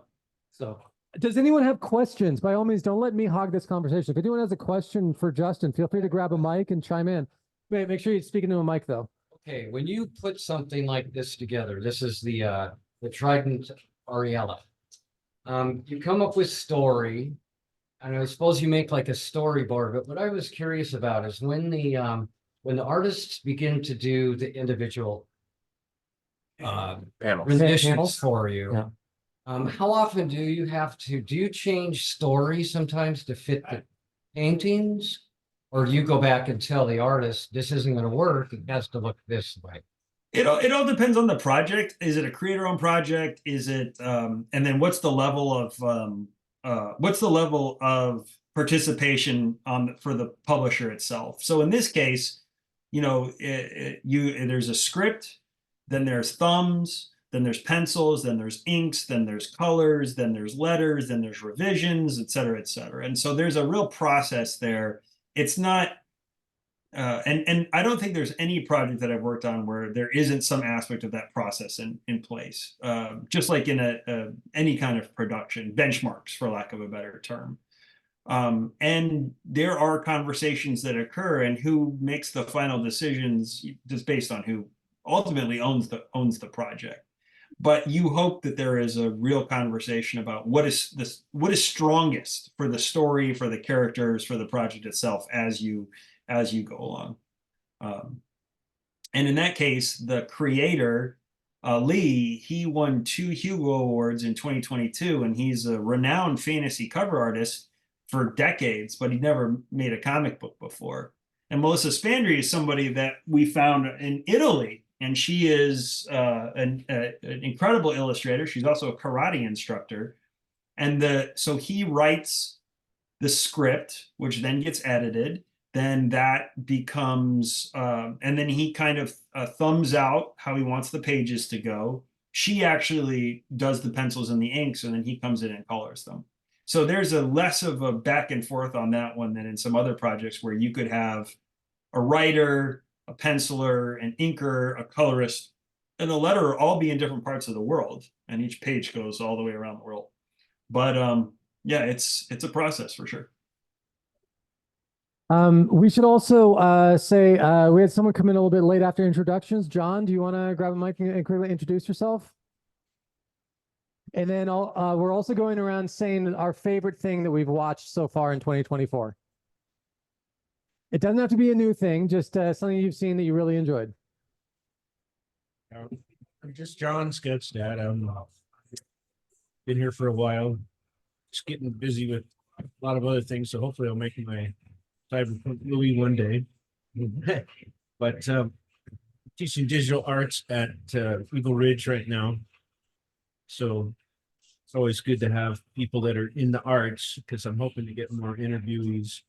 So does anyone have questions? By all means, don't let me hog this conversation. If anyone has a question for Justin, feel free to grab a mic and chime in. Wait, make sure you're speaking to a mic though. Okay, when you put something like this together, this is the Trident Ariella. You come up with story, and I suppose you make like a storyboard, but what I was curious about is when the artists begin to do the individual renditions Panels? for you. Yeah. How often do you change story sometimes to fit the paintings? Or do you go back and tell the artist, this isn't gonna work, it has to look this way? It all depends on the project. Is it a creator-owned project? Is it and then what's the level of participation for the publisher itself? So in this case, you know, there's a script, then there's thumbs, then there's pencils, then there's inks, then there's colors, then there's letters, then there's revisions, et cetera, et cetera. And so there's a real process there. It's not, and I don't think there's any project that I've worked on where there isn't some aspect of that process in place. Just like in any kind of production, benchmarks, for lack of a better term. And there are conversations that occur, and who makes the final decisions just based on who ultimately owns the project. But you hope that there is a real conversation about what is strongest for the story, for the characters, for the project itself as you go along. And in that case, the creator, Lee, he won 2 Hugo Awards in 2022, and he's a renowned fantasy cover artist for decades, but he never made a comic book before. And Melissa Spandry is somebody that we found in Italy, and she is an incredible illustrator. She's also a karate instructor. And so he writes the script, which then gets edited. Then that becomes, and then he kind of thumbs out how he wants the pages to go. She actually does the pencils and the inks, and then he comes in and colors them. So there's a less of a back and forth on that one than in some other projects where you could have a writer, a penciler, an inker, a colorist, and a letterer all be in different parts of the world, and each page goes all the way around the world. But yeah, it's a process for sure. We should also say we had someone come in a little bit late after introductions. John, do you want to grab a mic and quickly introduce yourself? And then we're also going around saying our favorite thing that we've watched so far in 2024. It doesn't have to be a new thing, just something you've seen that you really enjoyed. I'm just John Sketstad. I'm been here for a while, just getting busy with a lot of other things. So hopefully I'll make my cyberpunk movie one day. But teaching digital arts at Eagle Ridge right now. So it's always good to have people that are in the arts, because I'm hoping to get more interviewees.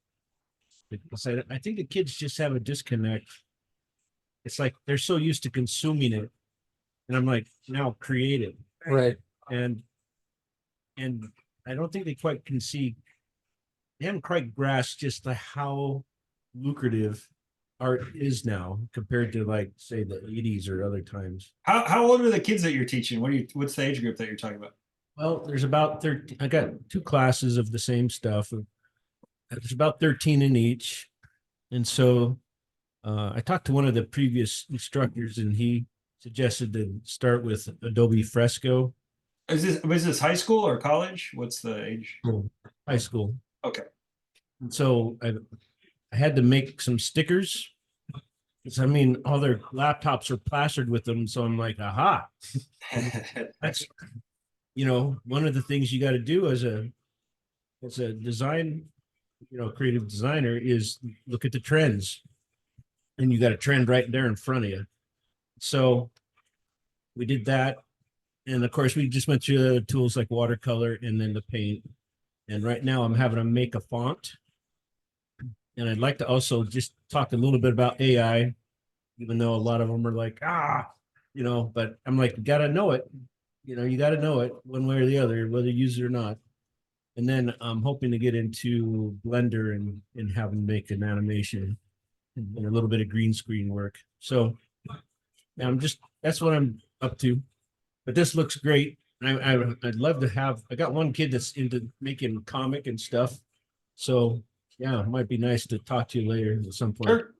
Because I think the kids just have a disconnect. It's like they're so used to consuming it, and I'm like, now create it. Right. And I don't think they quite can see. They haven't quite grasped just how lucrative art is now compared to, like, say, the 80s or other times. How old are the kids that you're teaching? What's the age group that you're talking about? Well, there's about 13. I got 2 classes of the same stuff. There's about 13 in each. And so I talked to one of the previous instructors, and he suggested to start with Adobe Fresco. Was this high school or college? What's the age? High school. Okay. And so I had to make some stickers. Because I mean, all their laptops are plastered with them. So I'm like, aha. That's, one of the things you got to do as a design, creative designer, is look at the trends. And you got a trend right there in front of you. So we did that. And of course, we just went through tools like watercolor and then the paint. And right now I'm having to make a font. And I'd like to also just talk a little bit about AI, even though a lot of them are like, but I'm like, you gotta know it. You gotta know it one way or the other, whether you use it or not. And then I'm hoping to get into Blender and have them make an animation and a little bit of green screen work. So that's what I'm up to. But this looks great. I'd love to have, I got one kid that's into making comic and stuff. So yeah, it might be nice to talk to you later at some point. Sure.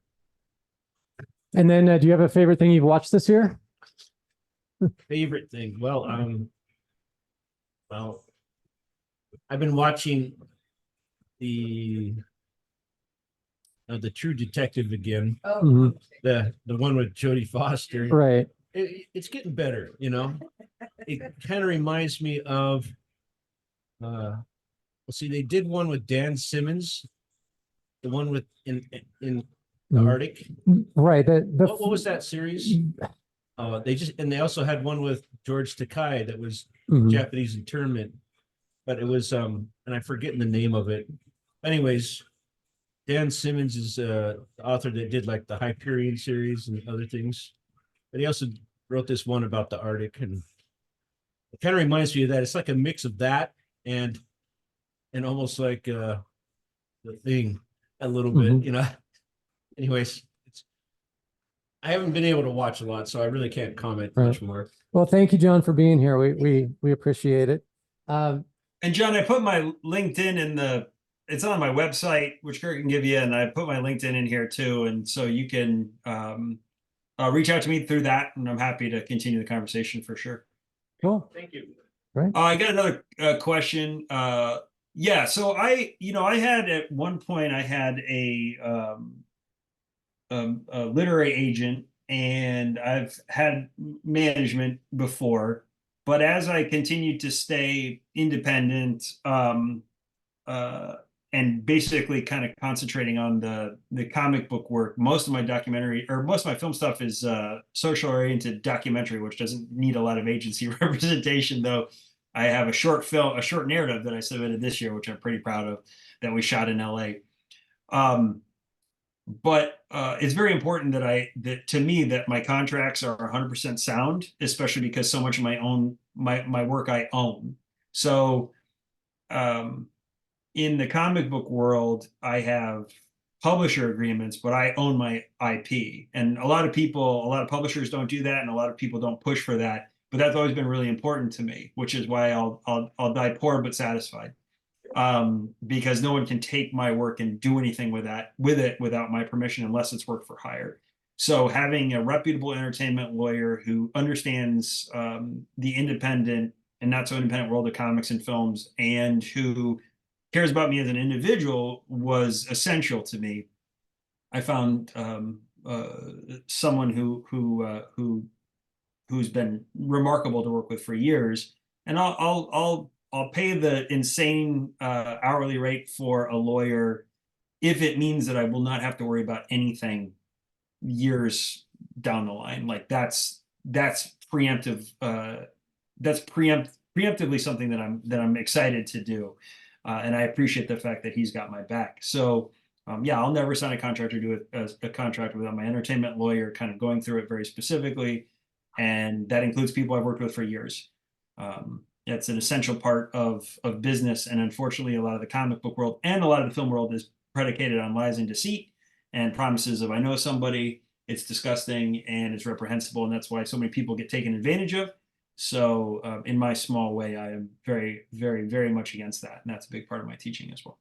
And then do you have a favorite thing you've watched this year? Favorite thing? Well, I've been watching the True Detective again. Oh, Mhm. The one with Jodie Foster. Right. It's getting better, It kind of reminds me of let's see, they did one with Dan Simmons, the one with in the Mhm. Arctic. Right. What was that series? They also had one with George Takei that was Mhm. Japanese internment, but it was and I'm forgetting the name of it. Anyways, Dan Simmons is the author that did like the Hyperion series and other things, but he also wrote this one about the Arctic, and it kind of reminds me of that. It's like a mix of that and almost like the Thing a little Mhm. bit, Anyways, I haven't been able to watch a lot, so I really can't comment much more. Well, thank you, John, for being here. We appreciate it. And John, I put my LinkedIn it's on my website, which Kurt can give you, and I put my LinkedIn in here too. And so you can reach out to me through that, and I'm happy to continue the conversation for sure. Cool. Thank you. Right. I got another question. Yeah, so I had at one point I had a literary agent, and I've had management before, but as I continued to stay independent, and basically kind of concentrating on the comic book work, most of my film stuff is social oriented documentary, which doesn't need a lot of agency representation, though. I have a short narrative that I submitted this year, which I'm pretty proud of, that we shot in LA. But it's very important that to me that my contracts are 100% sound, especially because so much of my work I own. So in the comic book world, I have publisher agreements, but I own my IP. And a lot of publishers don't do that, and a lot of people don't push for that. But that's always been really important to me, which is why I'll die poor but satisfied. Because no one can take my work and do anything with it without my permission unless it's work for hire. So having a reputable entertainment lawyer who understands the independent and not so independent world of comics and films, and who cares about me as an individual, was essential to me. I found someone who's been remarkable to work with for years, and I'll pay the insane hourly rate for a lawyer if it means that I will not have to worry about anything years down the line. Like that's preemptive. Preemptively something that I'm excited to do, and I appreciate the fact that he's got my back. So yeah, I'll never sign a contract or do a contract without my entertainment lawyer kind of going through it very specifically, and that includes people I've worked with for years. It's an essential part of business, and unfortunately, a lot of the comic book world and a lot of the film world is predicated on lies and deceit and promises of I know somebody. It's disgusting and it's reprehensible, and that's why so many people get taken advantage of. So, in my small way, I am very, very, very much against that, and that's a big part of my teaching as well.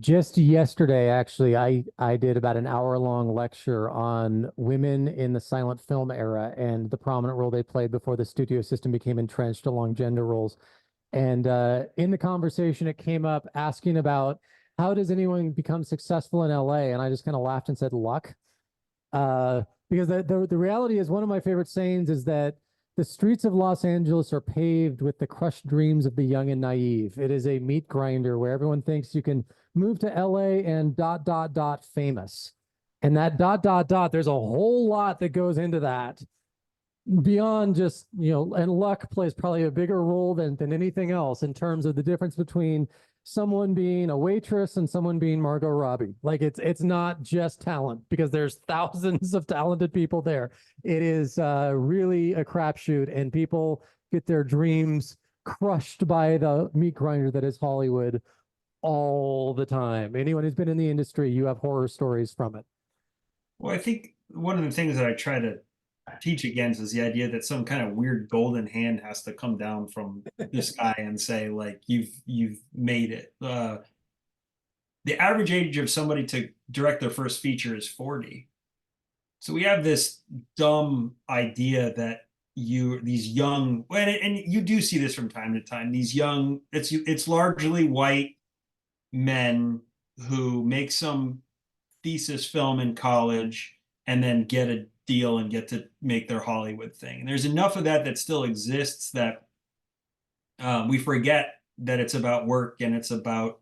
Just yesterday, actually, I did about an hour-long lecture on women in the silent film era and the prominent role they played before the studio system became entrenched along gender roles. And in the conversation, it came up asking about how does anyone become successful in LA? And I just kind of laughed and said, luck. Because the reality is, one of my favorite sayings is that the streets of Los Angeles are paved with the crushed dreams of the young and naive. It is a meat grinder where everyone thinks you can move to LA and ... famous. And that ... there's a whole lot that goes into that. beyond just, and luck plays probably a bigger role than anything else in terms of the difference between someone being a waitress and someone being Margot Robbie. Like it's not just talent, because there's thousands of talented people there. It is really a crapshoot, and people get their dreams crushed by the meat grinder that is Hollywood all the time. Anyone who's been in the industry, you have horror stories from it. Well, I think one of the things that I try to teach against is the idea that some kind of weird golden hand has to come down from the sky and say, like, you've made it. The average age of somebody to direct their first feature is 40. So we have this dumb idea that these young, and you do see this from time to time, these young, it's largely white men who make some thesis film in college and then get a deal and get to make their Hollywood thing. And there's enough of that still exists that we forget that it's about work, and it's about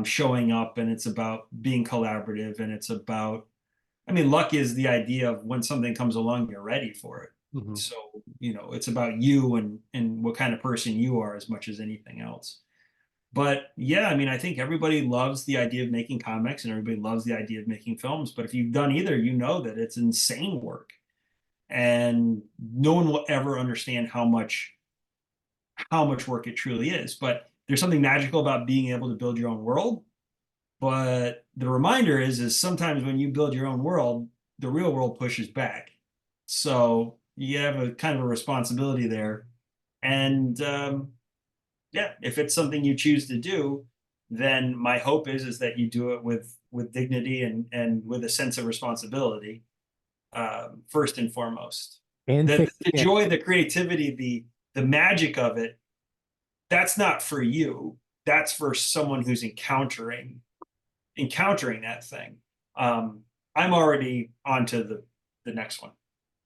showing up, and it's about being collaborative, and it's about, I mean, luck is the idea of when something comes along, you're ready for it. Mhm. So, it's about you and what kind of person you are as much as anything else. But yeah, I mean, I think everybody loves the idea of making comics, and everybody loves the idea of making films. But if you've done either, you know that it's insane work. And no one will ever understand how much work it truly is. But there's something magical about being able to build your own world. But the reminder is sometimes when you build your own world, the real world pushes back. So you have a kind of a responsibility there. And yeah, if it's something you choose to do, then my hope is that you do it with dignity and with a sense of responsibility, first and foremost. And The thick skin. joy, the creativity, the magic of it, that's not for you. That's for someone who's encountering that thing. I'm already on to the next one.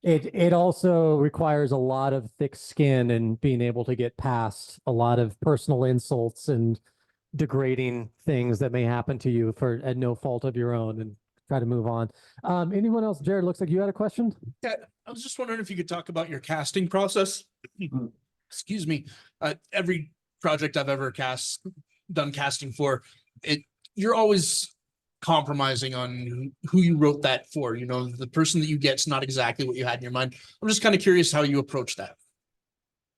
It also requires a lot of thick skin and being able to get past a lot of personal insults and degrading things that may happen to you at no fault of your own, and try to move on. Anyone else? Jared, looks like you had a question. Yeah, I was just wondering if you could talk about your casting process. Excuse me. Every project I've ever done casting for, you're always compromising on who you wrote that for. The person that you get's not exactly what you had in your mind. I'm just kind of curious how you approach that.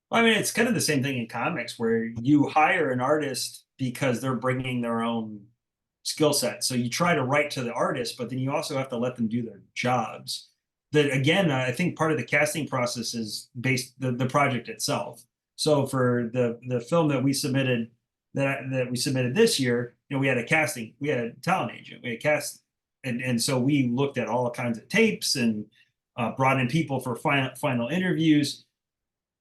I mean, it's kind of the same thing in comics, where you hire an artist because they're bringing their own skill set. So you try to write to the artist, but then you also have to let them do their jobs. That again, I think part of the casting process is based the project itself. So for the film that we submitted this year, we had a talent agent, we had cast, and so we looked at all kinds of tapes and brought in people for final interviews.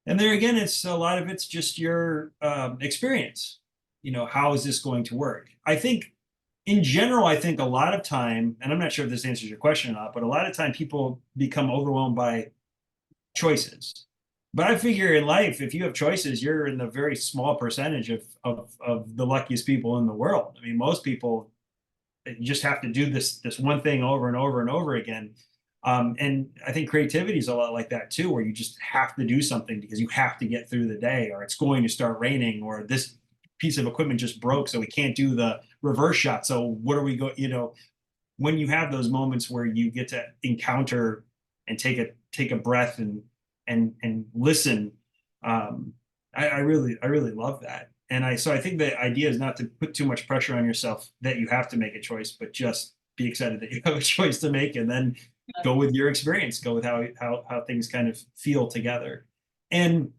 And there again, it's a lot of it's just your experience. How is this going to work? I think in general, I think a lot of time, and I'm not sure if this answers your question or not, but a lot of time people become overwhelmed by choices. But I figure in life, if you have choices, you're in the very small percentage of the luckiest people in the world. I mean, most people just have to do this one thing over and over and over again. And I think creativity is a lot like that too, where you just have to do something because you have to get through the day, or it's going to start raining, or this piece of equipment just broke, so we can't do the reverse shot. So what are we going, when you have those moments where you get to encounter and take a breath and listen, I really love that. And so I think the idea is not to put too much pressure on yourself that you have to make a choice, but just be excited that you have a choice to make, and then go with your experience, go with how things kind of feel together. And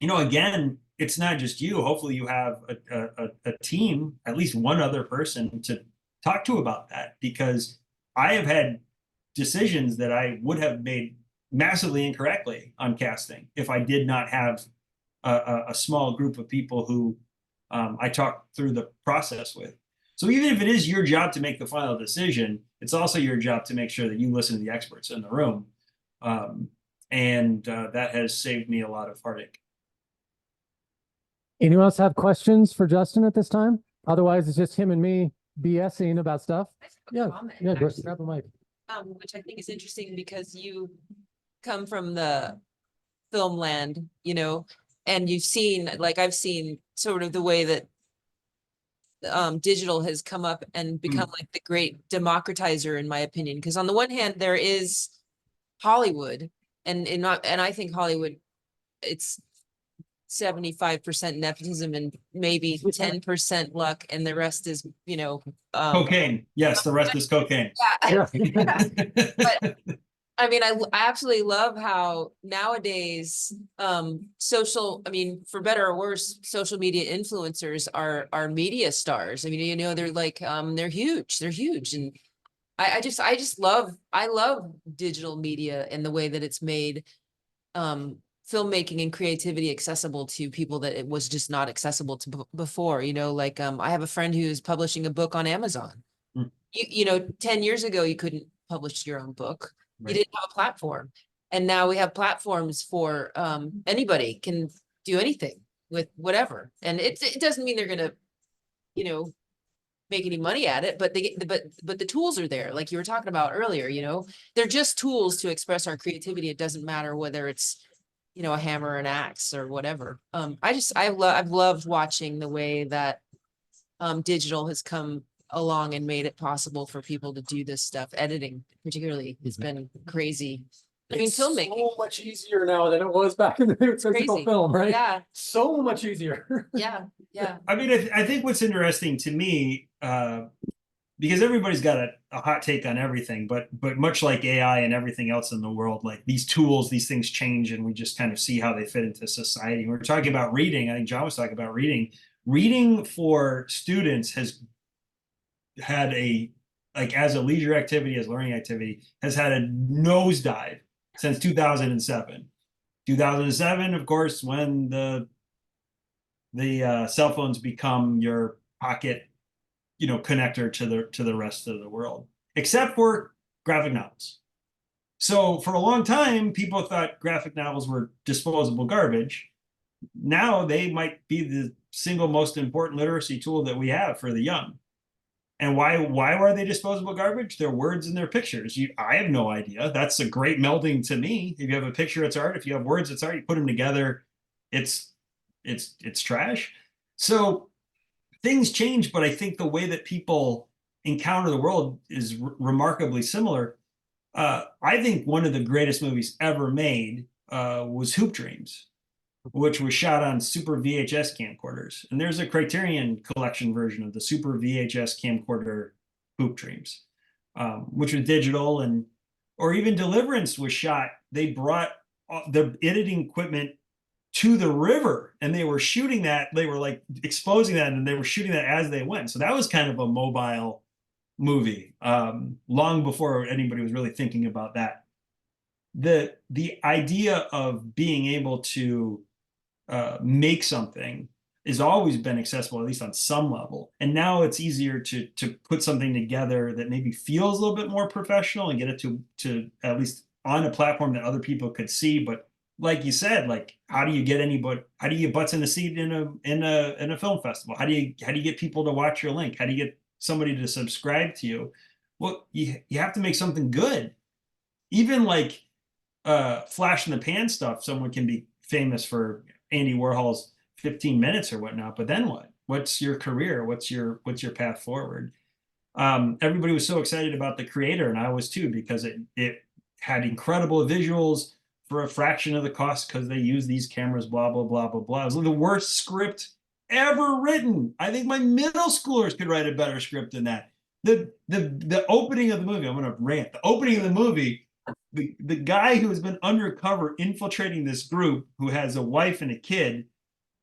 again, it's not just you. Hopefully you have a team, at least one other person to talk to about that, because I have had decisions that I would have made massively incorrectly on casting if I did not have a small group of people who I talk through the process with. So even if it is your job to make the final decision, it's also your job to make sure that you listen to the experts in the room. And that has saved me a lot of heartache. Anyone else have questions for Justin at this time? Otherwise, it's just him and me BSing about stuff. Yeah, grab the mic. Which I think is interesting because you come from the film land, you know, and you've seen, like, I've seen sort of the way that digital has come up and become like the great democratizer, in my opinion. Because on the one hand, there is Hollywood, and I think Hollywood, it's 75% nepotism and maybe 10% luck, and the rest is, you know, Cocaine. Yes, the rest is cocaine. yeah. But I mean, I absolutely love how nowadays, I mean, for better or worse, social media influencers are media stars. I mean, you know, they're like, they're huge, and I love digital media and the way that it's made, filmmaking and creativity accessible to people that it was just not accessible to before, you know, like, I have a friend who's publishing a book on Amazon. Mm. You know, 10 years ago, you couldn't publish your own book. Right. You didn't have a platform. And now we have platforms for, anybody can do anything with whatever. And it doesn't mean they're gonna, you know, make any money at it, but but the tools are there, like you were talking about earlier, you know, they're just tools to express our creativity. It doesn't matter whether it's, you know, a hammer or an axe or whatever. I've loved watching the way that digital has come along and made it possible for people to do this stuff. Editing particularly has been crazy. I mean, It's filmmaking. so much easier now than it was back in the day with physical Crazy. film, right? Yeah, So much easier. yeah, yeah. I mean, I think what's interesting to me, because everybody's got a hot take on everything, but much like AI and everything else in the world, like these tools, these things change, and we just kind of see how they fit into society. We're talking about reading. I think John was talking about reading. Reading for students has had as a leisure activity, as learning activity, has had a nosedive since 2007. 2007, of course, when the cell phones become your pocket, you know, connector to the rest of the world, except for graphic novels. So for a long time, people thought graphic novels were disposable garbage. Now they might be the single most important literacy tool that we have for the young. And why are they disposable garbage? They're words and they're pictures. I have no idea. That's a great melding to me. If you have a picture, it's art. If you have words, it's art. You put them together, it's trash. So things change, but I think the way that people encounter the world is remarkably similar. I think one of the greatest movies ever made was Hoop Dreams, which was shot on Super VHS camcorders. And there's a Criterion Collection version of the Super VHS camcorder Hoop Dreams, which was digital. Or even Deliverance was shot. They brought the editing equipment to the river and they were shooting that. They were like exposing that and they were shooting that as they went. So that was kind of a mobile movie, long before anybody was really thinking about that. The idea of being able to make something has always been accessible, at least on some level. And now it's easier to put something together that maybe feels a little bit more professional and get it to at least on a platform that other people could see. But like you said, like how do you get butts in a seat in a film festival? How do you get people to watch your link? How do you get somebody to subscribe to you? Well, you have to make something good. Even like flash in the pan stuff, someone can be famous for Andy Warhol's 15 minutes or whatnot, but then what? What's your career? What's your path forward? Everybody was so excited about The Creator, and I was too, because it had incredible visuals for a fraction of the cost because they use these cameras, blah, blah, blah, blah, blah. It was the worst script ever written. I think my middle schoolers could write a better script than that. The opening of the movie, I'm gonna rant. The opening of the movie, the guy who has been undercover infiltrating this group, who has a wife and a kid,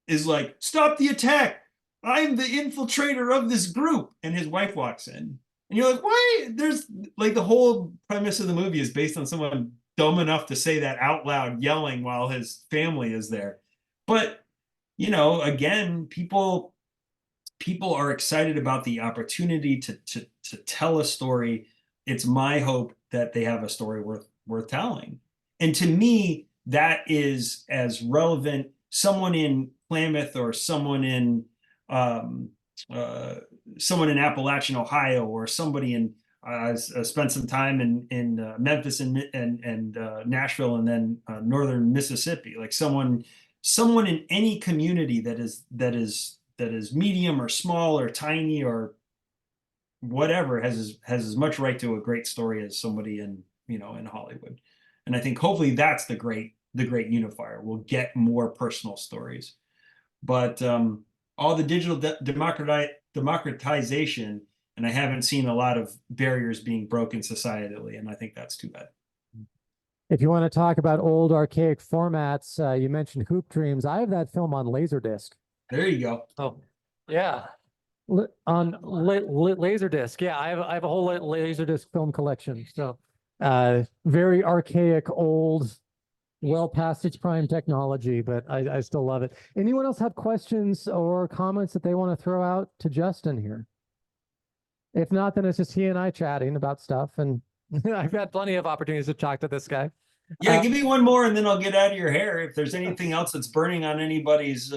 is like, "Stop the attack! I'm the infiltrator of this group." And his wife walks in. And you're like, why? There's like the whole premise of the movie is based on someone dumb enough to say that out loud, yelling while his family is there. But, you know, again, people are excited about the opportunity to tell a story. It's my hope that they have a story worth telling. And to me, that is as relevant. Someone in Klamath or someone in Appalachian, Ohio, or somebody in I spent some time in Memphis and Nashville, and then northern Mississippi. Like someone in any community that is medium or small or tiny or whatever has as much right to a great story as somebody in Hollywood. And I think hopefully that's the great unifier. We'll get more personal stories. But all the digital democratization, and I haven't seen a lot of barriers being broken societally, and I think that's too bad. If you want to talk about old archaic formats, you mentioned Hoop Dreams. I have that film on Laserdisc. There you go. Oh, yeah. On Laserdisc. Yeah, I have a whole Laserdisc film collection. So very archaic, old, well past its prime technology, but I still love it. Anyone else have questions or comments that they want to throw out to Justin here? If not, then it's just he and I chatting about stuff, and I've had plenty of opportunities to talk to this guy. Yeah, give me one more and then I'll get out of your hair. If there's anything else that's burning on anybody's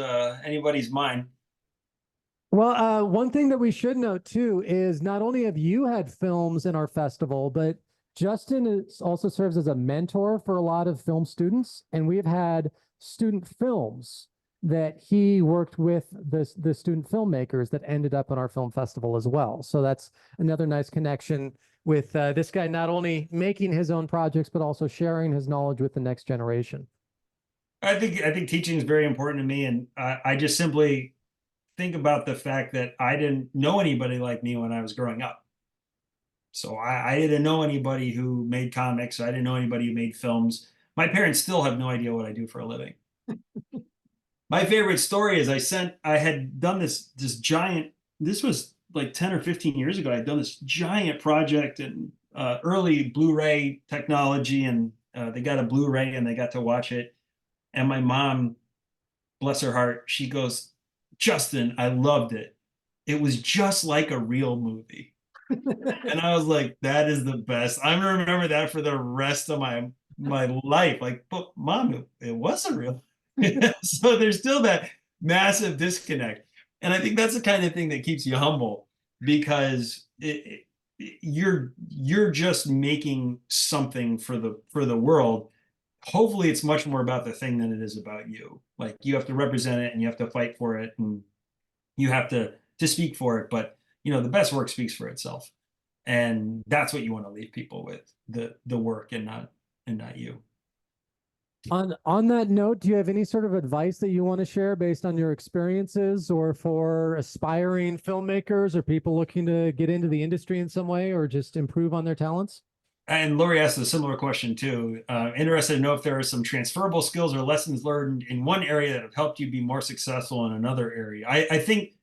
mind. Well, one thing that we should note too is not only have you had films in our festival, but Justin also serves as a mentor for a lot of film students, and we've had student films that he worked with the student filmmakers that ended up in our film festival as well. So that's another nice connection with this guy not only making his own projects, but also sharing his knowledge with the next generation. I think teaching is very important to me, and I just simply think about the fact that I didn't know anybody like me when I was growing up. So I didn't know anybody who made comics. I didn't know anybody who made films. My parents still have no idea what I do for a living. My favorite story is I had done this giant, this was like 10 or 15 years ago. I'd done this giant project in early Blu-ray technology, and they got a Blu-ray and they got to watch it. And my mom, bless her heart, she goes, "Justin, I loved it. It was just like a real movie." And I was like, that is the best. I'm gonna remember that for the rest of my life. Like, but Mom, it wasn't real. So there's still that massive disconnect. And I think that's the kind of thing that keeps you humble, because you're just making something for the world. Hopefully it's much more about the thing than it is about you. Like, you have to represent it and you have to fight for it and you have to speak for it. But the best work speaks for itself. And that's what you want to leave people with, the work and not you. On that note, do you have any sort of advice that you want to share based on your experiences, or for aspiring filmmakers or people looking to get into the industry in some way or just improve on their talents? And Lori asked a similar question too. Interested to know if there are some transferable skills or lessons learned in one area that have helped you be more successful in another area. I think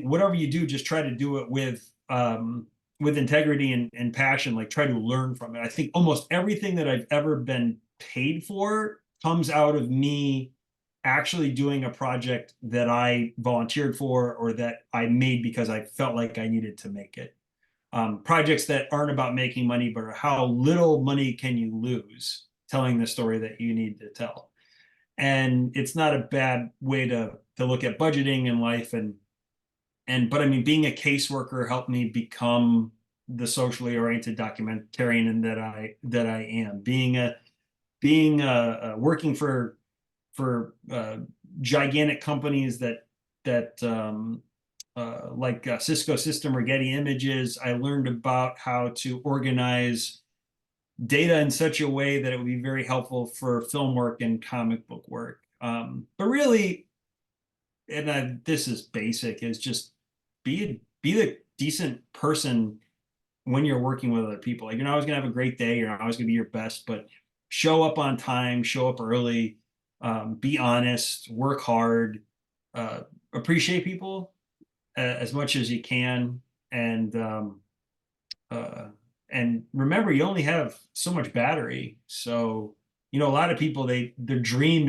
whatever you do, just try to do it with integrity and passion. Like, try to learn from it. I think almost everything that I've ever been paid for comes out of me actually doing a project that I volunteered for or that I made because I felt like I needed to make it. Projects that aren't about making money, but are how little money can you lose telling the story that you need to tell. And it's not a bad way to look at budgeting in life. But I mean, being a caseworker helped me become the socially oriented documentarian that I am. Working for gigantic companies that like Cisco System or Getty Images, I learned about how to organize data in such a way that it would be very helpful for film work and comic book work. But really, this is basic, is just be the decent person when you're working with other people. Like, you're not always gonna have a great day, you're not always gonna be your best, but show up on time, show up early, be honest, work hard, appreciate people as much as you can, and remember, you only have so much battery. So a lot of people, their dream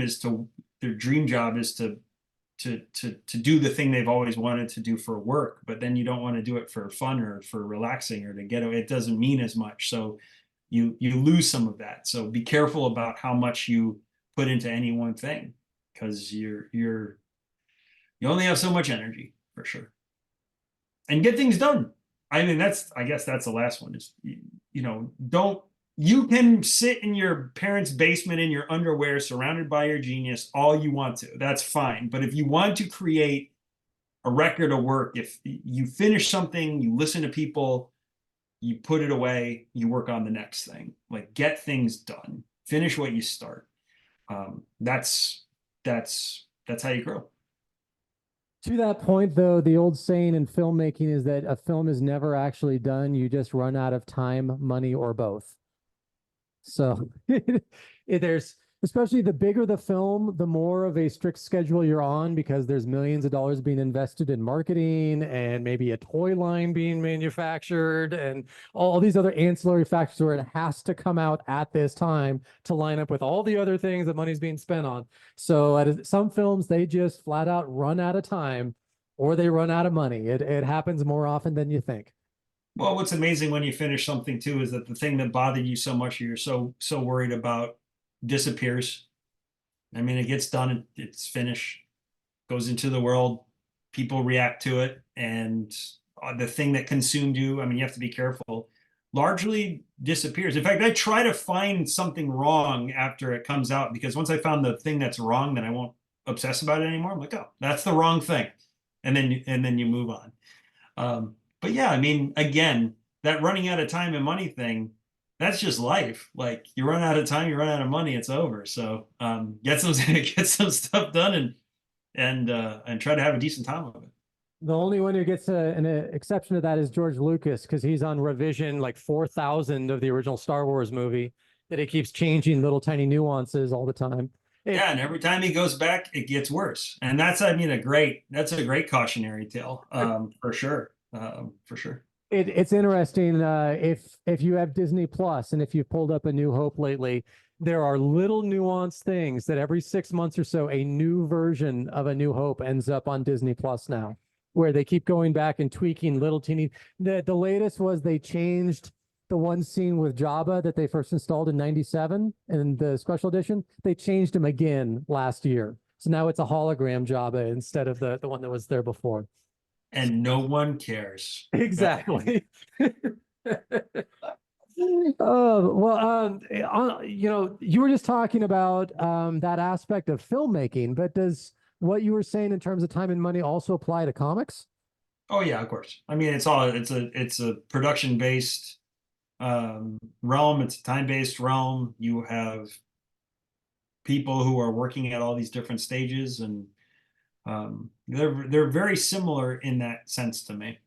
job is to do the thing they've always wanted to do for work, but then you don't want to do it for fun or for relaxing or to get away. It doesn't mean as much. So you lose some of that. So be careful about how much you put into any one thing, because you only have so much energy, for sure. And get things done. I mean, I guess that's the last one is, you can sit in your parents' basement in your underwear surrounded by your genius all you want to. That's fine. But if you want to create a record of work, if you finish something, you listen to people, you put it away, you work on the next thing. Like, get things done. Finish what you start. That's how you grow. To that point, though, the old saying in filmmaking is that a film is never actually done. You just run out of time, money, or both. So there's, especially the bigger the film, the more of a strict schedule you're on, because there's millions of dollars being invested in marketing and maybe a toy line being manufactured and all these other ancillary factors where it has to come out at this time to line up with all the other things that money's being spent on. So at some films, they just flat out run out of time or they run out of money. It happens more often than you think. Well, what's amazing when you finish something too is that the thing that bothered you so much, you're so worried about, disappears. I mean, it gets done, it's finished, goes into the world, people react to it, and the thing that consumed you, I mean, you have to be careful, largely disappears. In fact, I try to find something wrong after it comes out, because once I found the thing that's wrong, then I won't obsess about it anymore. I'm like, oh, that's the wrong thing. And then you move on. But yeah, I mean, again, that running out of time and money thing, that's just life. Like, you run out of time, you run out of money, it's over. So get some stuff done and try to have a decent time with it. The only one who gets an exception to that is George Lucas, because he's on revision like 4,000 of the original Star Wars movie, that he keeps changing little tiny nuances all the time. Yeah, and every time he goes back, it gets worse. And that's, I mean, that's a great cautionary tale, for sure. For sure. It's interesting, if you have Disney Plus and if you've pulled up A New Hope lately, there are little nuanced things that every 6 months or so, a new version of A New Hope ends up on Disney Plus now, where they keep going back and tweaking little teeny. The latest was they changed the one scene with Jabba that they first installed in '97 in the special edition. They changed him again last year. So now it's a hologram Jabba instead of the one that was there before. And no one cares. Exactly. Oh, well, you were just talking about that aspect of filmmaking, but does what you were saying in terms of time and money also apply to comics? Oh yeah, of course. I mean, it's a production based realm. It's a time based realm. You have people who are working at all these different stages, and they're very similar in that sense to me.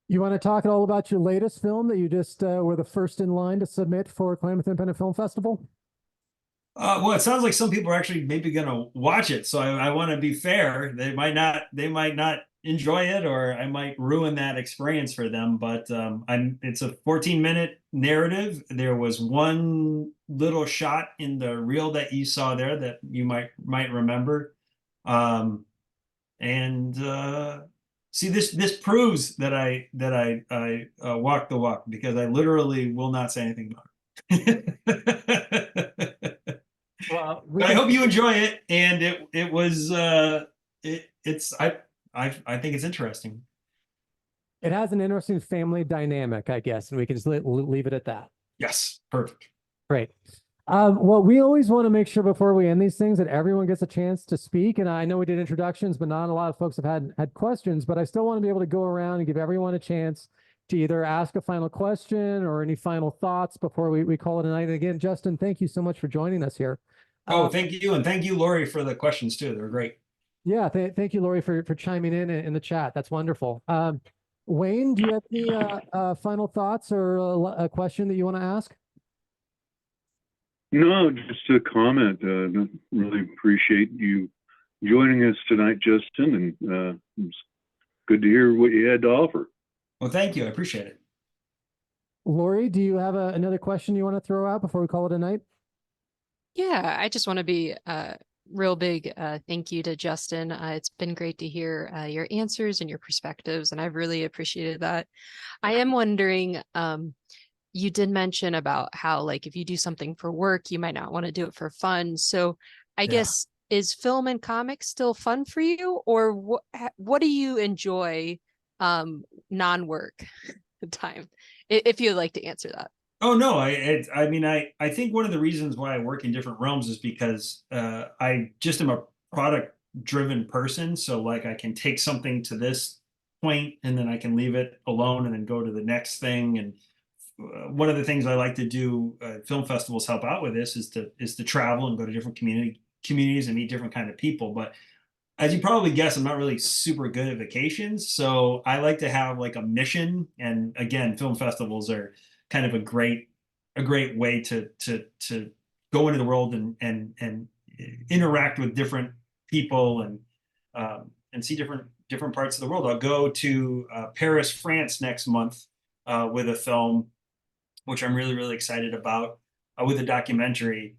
You want to talk at all about your latest film that you just were the first in line to submit for Klamath Independent Film Festival? Well, it sounds like some people are actually maybe going to watch it, so I want to be fair. They might not enjoy it, or I might ruin that experience for them. But it's a 14-minute narrative. There was one little shot in the reel that you saw there that you might remember. See, this proves that I walk the walk, because I literally will not say anything about it. Well, I hope you enjoy it, and I think it's interesting. It has an interesting family dynamic, I guess, and we can just leave it at that. Yes, perfect. Great. Well, we always want to make sure before we end these things that everyone gets a chance to speak. And I know we did introductions, but not a lot of folks have had questions, but I still want to be able to go around and give everyone a chance to either ask a final question or any final thoughts before we call it a night. And again, Justin, thank you so much for joining us here. Oh, thank you. And thank you, Lori, for the questions too. They were great. Yeah, thank you, Lori, for chiming in the chat. That's wonderful. Wayne, do you have any final thoughts or a question that you want to ask? No, just a comment. Really appreciate you joining us tonight, Justin, and it's good to hear what you had to offer. Well, thank you. I appreciate it. Lori, do you have another question you want to throw out before we call it a night? Yeah, I just want to be real big thank you to Justin. It's been great to hear your answers and your perspectives, and I've really appreciated that. I am wondering, you did mention about how, like, if you do something for work, you might not want to do it for fun. So I guess, is film and comics still fun for you, or what do you enjoy non-work time? If you'd like to answer that. Oh no, I mean, I think one of the reasons why I work in different realms is because I just am a product driven person. So like I can take something to this point and then I can leave it alone and then go to the next thing. And one of the things I like to do, film festivals help out with this, is to travel and go to different communities and meet different kind of people. But as you probably guess, I'm not really super good at vacations, so I like to have like a mission. And again, film festivals are kind of a great way to go into the world and interact with different people and see different parts of the world. I'll go to Paris, France next month with a film, which I'm really excited about, with a documentary.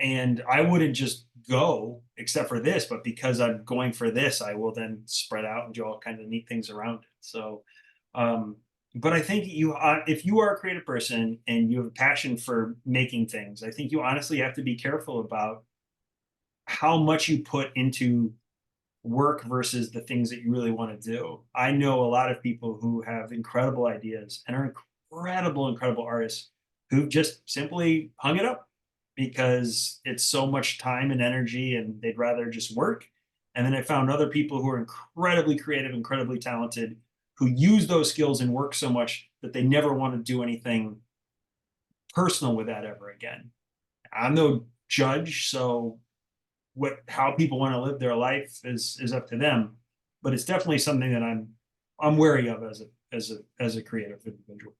And I wouldn't just go except for this, but because I'm going for this, I will then spread out and do all kinds of neat things around it. So, but I think if you are a creative person and you have a passion for making things, I think you honestly have to be careful about how much you put into work versus the things that you really want to do. I know a lot of people who have incredible ideas and are incredible artists who just simply hung it up because it's so much time and energy and they'd rather just work. And then I found other people who are incredibly creative, incredibly talented, who use those skills and work so much that they never want to do anything personal with that ever again. I'm no judge, so how people want to live their life is up to them. But it's definitely something that I'm wary of as a creative individual.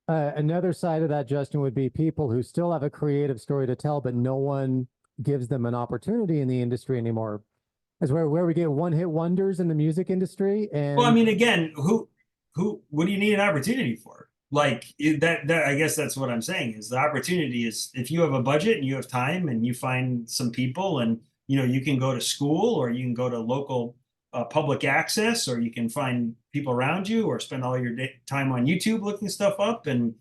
Another side of that, Justin, would be people who still have a creative story to tell, but no one gives them an opportunity in the industry anymore. That's where we get one-hit wonders in the music industry. And well, I mean, again, what do you need an opportunity for? Like that I guess that's what I'm saying is the opportunity is if you have a budget and you have time and you find some people and you can go to school or you can go to local public access, or you can find people around you or spend all your time on YouTube looking stuff up and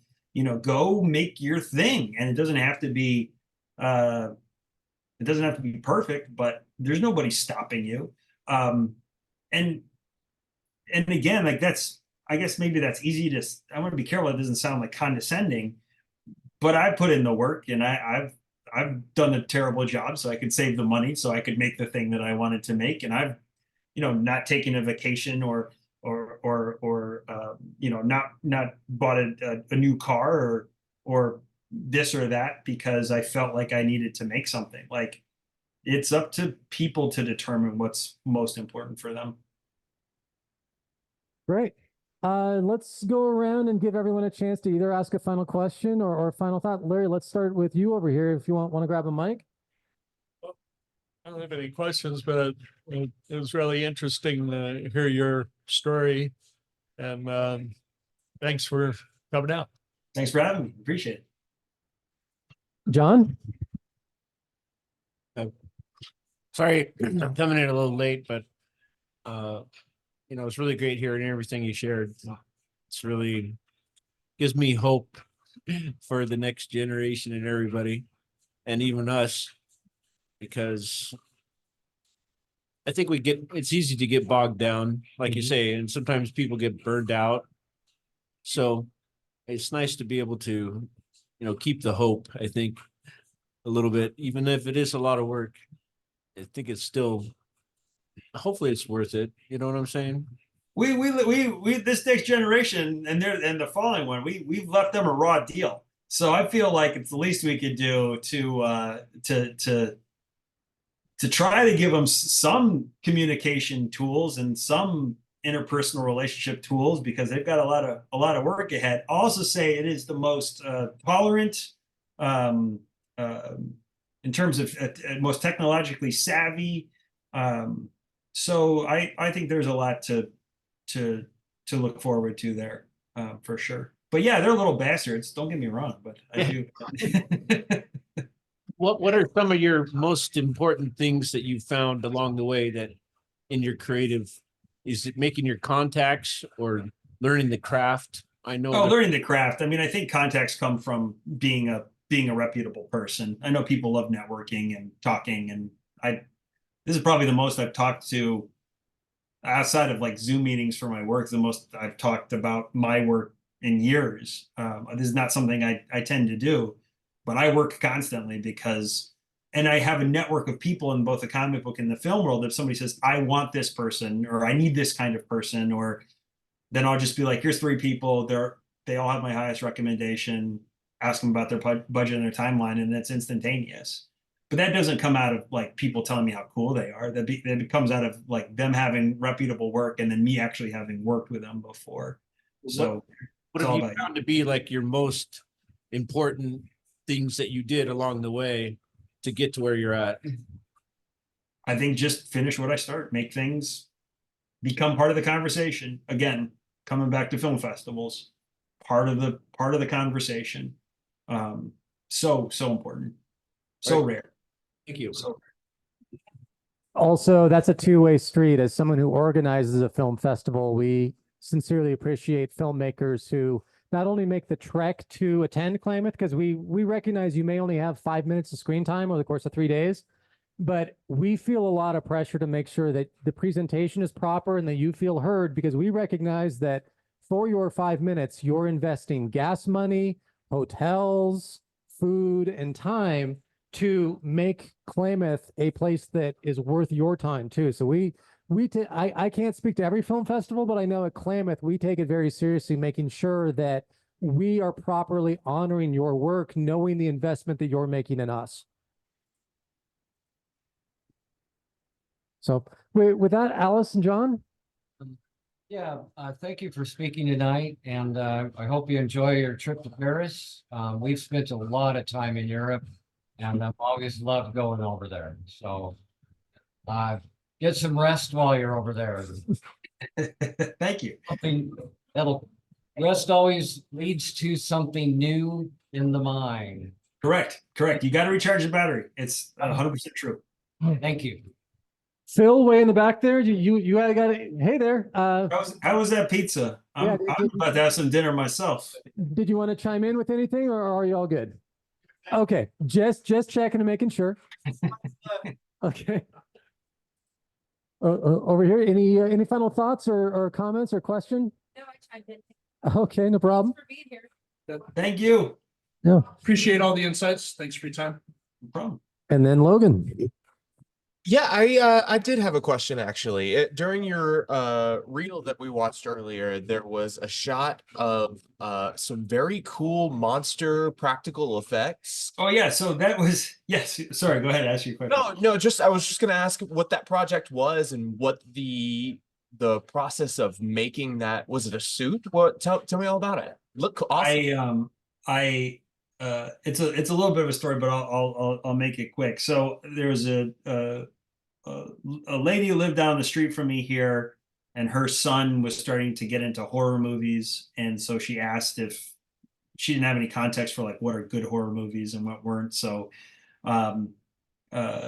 go make your thing. And it doesn't have to be perfect, but there's nobody stopping you. And again, like I guess maybe that's easy to, I want to be careful. It doesn't sound like condescending, but I put in the work and I've done a terrible job so I could save the money so I could make the thing that I wanted to make. And I've, not taken a vacation or not bought a new car or this or that because I felt like I needed to make something. Like it's up to people to determine what's most important for them. great. Let's go around and give everyone a chance to either ask a final question or a final thought. Larry, let's start with you over here. If you want to grab a mic. I don't have any questions, but it was really interesting to hear your story. And thanks for coming out. Thanks for having me. Appreciate it. John? Sorry, I'm coming in a little late, but it's really great hearing everything you shared. It's really gives me hope for the next generation and everybody, and even us, because I think it's easy to get bogged down, like you say, and sometimes people get burned out. So it's nice to be able to, keep the hope, I think, a little bit, even if it is a lot of work. I think it's still, hopefully it's worth it. You know what I'm saying? We this next generation and the following one, we've left them a raw deal. So I feel like it's the least we could do to try to give them some communication tools and some interpersonal relationship tools, because they've got a lot of work ahead. I'll also say it is the most tolerant, in terms of most technologically savvy. So I think there's a lot to look forward to there, for sure. But yeah, they're little bastards. Don't get me wrong, but I do. What are some of your most important things that you found along the way that in your creative, is it making your contacts or learning the craft? I know. Learning the craft. I mean, I think contacts come from being a reputable person. I know people love networking and talking, and this is probably the most I've talked to outside of like Zoom meetings for my work, the most I've talked about my work in years. This is not something I tend to do, but I work constantly because, and I have a network of people in both the comic book and the film world. If somebody says, I want this person, or I need this kind of person, or then I'll just be like, here's 3 people. They all have my highest recommendation. Ask them about their budget and their timeline, and it's instantaneous. But that doesn't come out of like people telling me how cool they are. That comes out of like them having reputable work and then me actually having worked with them before. So What it's have all you about found to be like your most important things that you did along the way to get to where you're at? I think just finish what I start, make things become part of the conversation. Again, coming back to film festivals, part of the conversation. So important, so rare. Thank you. So Also, that's a two-way street. As someone who organizes a film festival, we sincerely appreciate filmmakers who not only make the trek to attend Klamath, because we recognize you may only have 5 minutes of screen time over the course of 3 days, but we feel a lot of pressure to make sure that the presentation is proper and that you feel heard, because we recognize that for your 5 minutes, you're investing gas money, hotels, food, and time to make Klamath a place that is worth your time too. So I can't speak to every film festival, but I know at Klamath, we take it very seriously, making sure that we are properly honoring your work, knowing the investment that you're making in us. So with that, Alice and John. Yeah, thank you for speaking tonight, and I hope you enjoy your trip to Paris. We've spent a lot of time in Europe, and I've always loved going over there. So get some rest while you're over there. thank you. Rest always leads to something new in the mind. Correct. You got to recharge the battery. It's 100% true. Thank you. Phil, way in the back there. You got it. Hey there. How was that pizza? I'm about to have some dinner myself. Did you want to chime in with anything, or are you all good? Okay, just checking and making sure. Okay. Over here, any final thoughts or comments or question? No, I did. Okay, no problem. For being here. Thank you. No. Appreciate all the insights. Thanks for your time. No problem. And then Logan. Yeah, I did have a question actually. During your reel that we watched earlier, there was a shot of some very cool monster practical effects. Oh yeah, so that was yes. Sorry, go ahead. Ask your question. No, I was just gonna ask what that project was and what the process of making that was. It a suit? What? Tell me all about it. Look awesome. It's a little bit of a story, but I'll make it quick. So there was a lady who lived down the street from me here, and her son was starting to get into horror movies, and so she asked if she didn't have any context for like what are good horror movies and what weren't. So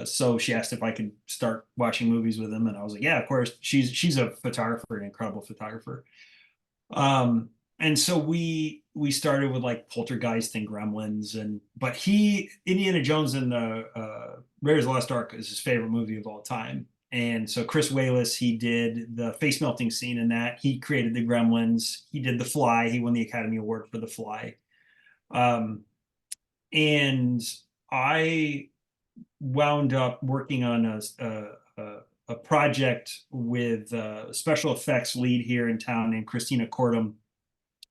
so she asked if I could start watching movies with him, and I was like, yeah, of course. She's a photographer, an incredible photographer. And so we started with like Poltergeist and Gremlins, but Indiana Jones and the Raiders of the Lost Ark is his favorite movie of all time. And so Chris Walas, he did the face melting scene in that. He created the Gremlins. He did The Fly. He won the Academy Award for The Fly. And I wound up working on a project with a special effects lead here in town named Christina Cordum,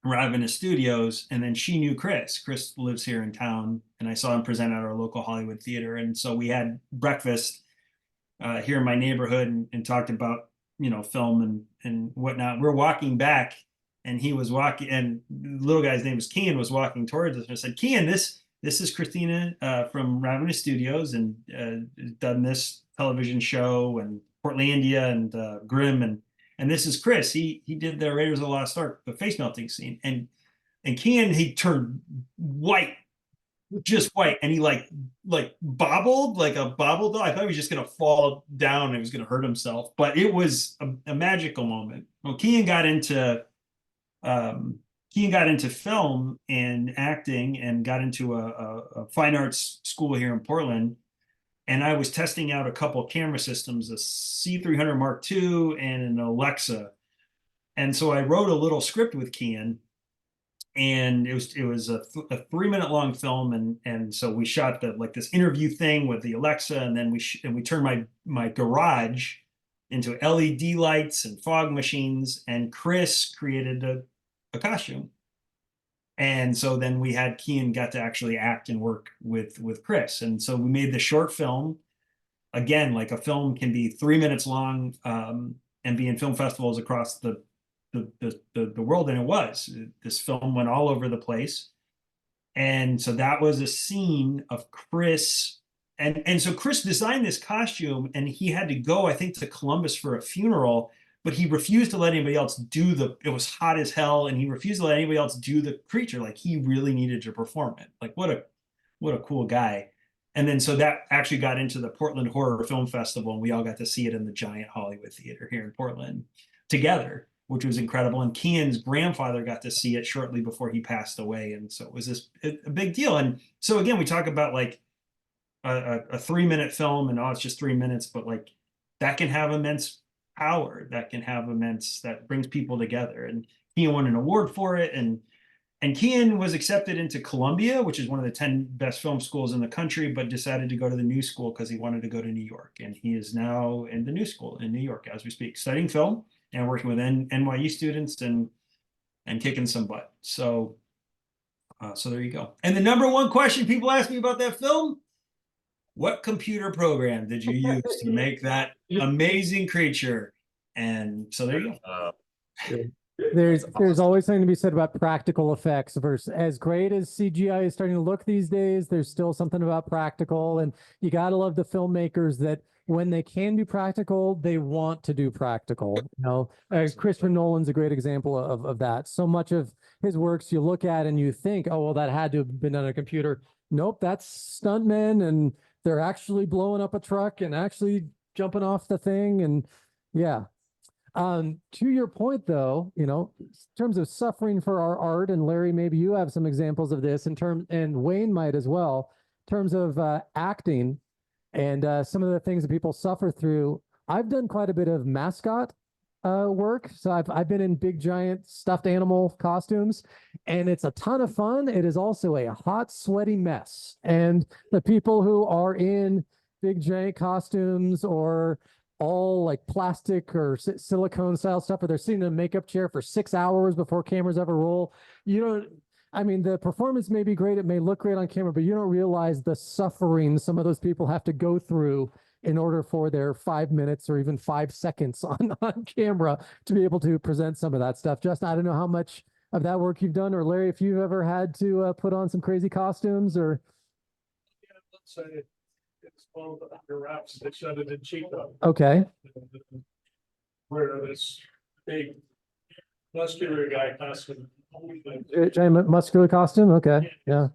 Ravenous Studios, and then she knew Chris. Chris lives here in town, and I saw him present at our local Hollywood theater. And so we had breakfast here in my neighborhood and talked about film and whatnot. We're walking back, and he was walking, and the little guy's name was Kian, was walking towards us. And I said, Kian, this is Christina from Ravenous Studios, and done this television show and Portlandia and Grimm, and this is Chris. He did the Raiders of the Lost Ark, the face melting scene. And Kian, he turned white, just white. And he like bobbled like a bobble doll. I thought he was just going to fall down and he was going to hurt himself. But it was a magical moment. Well, Kian got into film and acting and got into a fine arts school here in Portland. And I was testing out a couple of camera systems, a C300 Mark II and an Alexa. And so I wrote a little script with Kian, and it was a 3-minute long film, and so we shot this interview thing with the Alexa, and then we turned my garage into LED lights and fog machines, and Chris created a costume. And so then we had Kian got to actually act and work with Chris. And so we made the short film. Again, like a film can be 3 minutes long, and be in film festivals across the world. And it was, this film went all over the place. And so that was a scene of Chris. And so Chris designed this costume, and he had to go, I think, to Columbus for a funeral, but he refused to let anybody else do it was hot as hell, and he refused to let anybody else do the creature. Like, he really needed to perform it. Like, what a cool guy. And then so that actually got into the Portland Horror Film Festival, and we all got to see it in the giant Hollywood theater here in Portland together, which was incredible. And Kian's grandfather got to see it shortly before he passed away. And so it was a big deal. And so again, we talk about like a 3-minute film, and it's just 3 minutes, but like that can have immense power, that brings people together. And Kian won an award for it. And Kian was accepted into Columbia, which is one of the 10 best film schools in the country, but decided to go to the new school because he wanted to go to New York. And he is now in the new school in New York as we speak, studying film and working with NYU students and kicking some butt. So there you go. And the number one question people ask me about that film: what computer program did you use to make that amazing creature? And so there you go. There's always something to be said about practical effects versus, as great as CGI is starting to look these days, there's still something about practical, and you gotta love the filmmakers that when they can do practical, they want to do practical. Christopher Nolan's a great example of that. So much of his works you look at and you think, oh, well, that had to have been on a computer. Nope, that's stuntmen, and they're actually blowing up a truck and actually jumping off the thing. And yeah. To your point, though, in terms of suffering for our art, and Larry, maybe you have some examples of this and Wayne might as well, in terms of acting and some of the things that people suffer through. I've done quite a bit of mascot work. So I've been in big, giant stuffed animal costumes, and it's a ton of fun. It is also a hot, sweaty mess. And the people who are in big, giant costumes, or all like plastic or silicone style stuff, or they're sitting in a makeup chair for 6 hours before cameras ever roll. The performance may be great, it may look great on camera, but you don't realize the suffering some of those people have to go through in order for their 5 minutes or even 5 seconds on camera to be able to present some of that stuff. Justin, I don't know how much of that work you've done, or Larry, if you've ever had to put on some crazy costumes or. Yeah, let's say it's one of the wraps that shut it in Chico. Okay. Where this big muscular guy costume. Giant muscular costume. Okay. Yeah.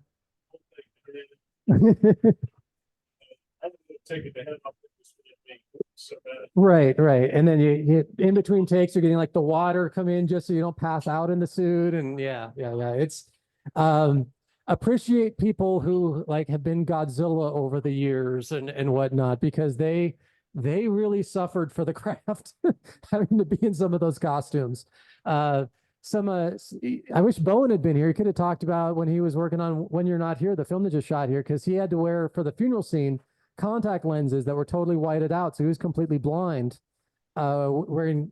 Taking the head off. So right. And then you in between takes, you're getting like the water come in just so you don't pass out in the suit. And yeah. It's appreciate people who like have been Godzilla over the years and whatnot, because they really suffered for the craft having to be in some of those costumes. I wish Bowen had been here. He could have talked about when he was working on When You're Not Here, the film that just shot here, because he had to wear, for the funeral scene, contact lenses that were totally whited out. So he was completely blind, wearing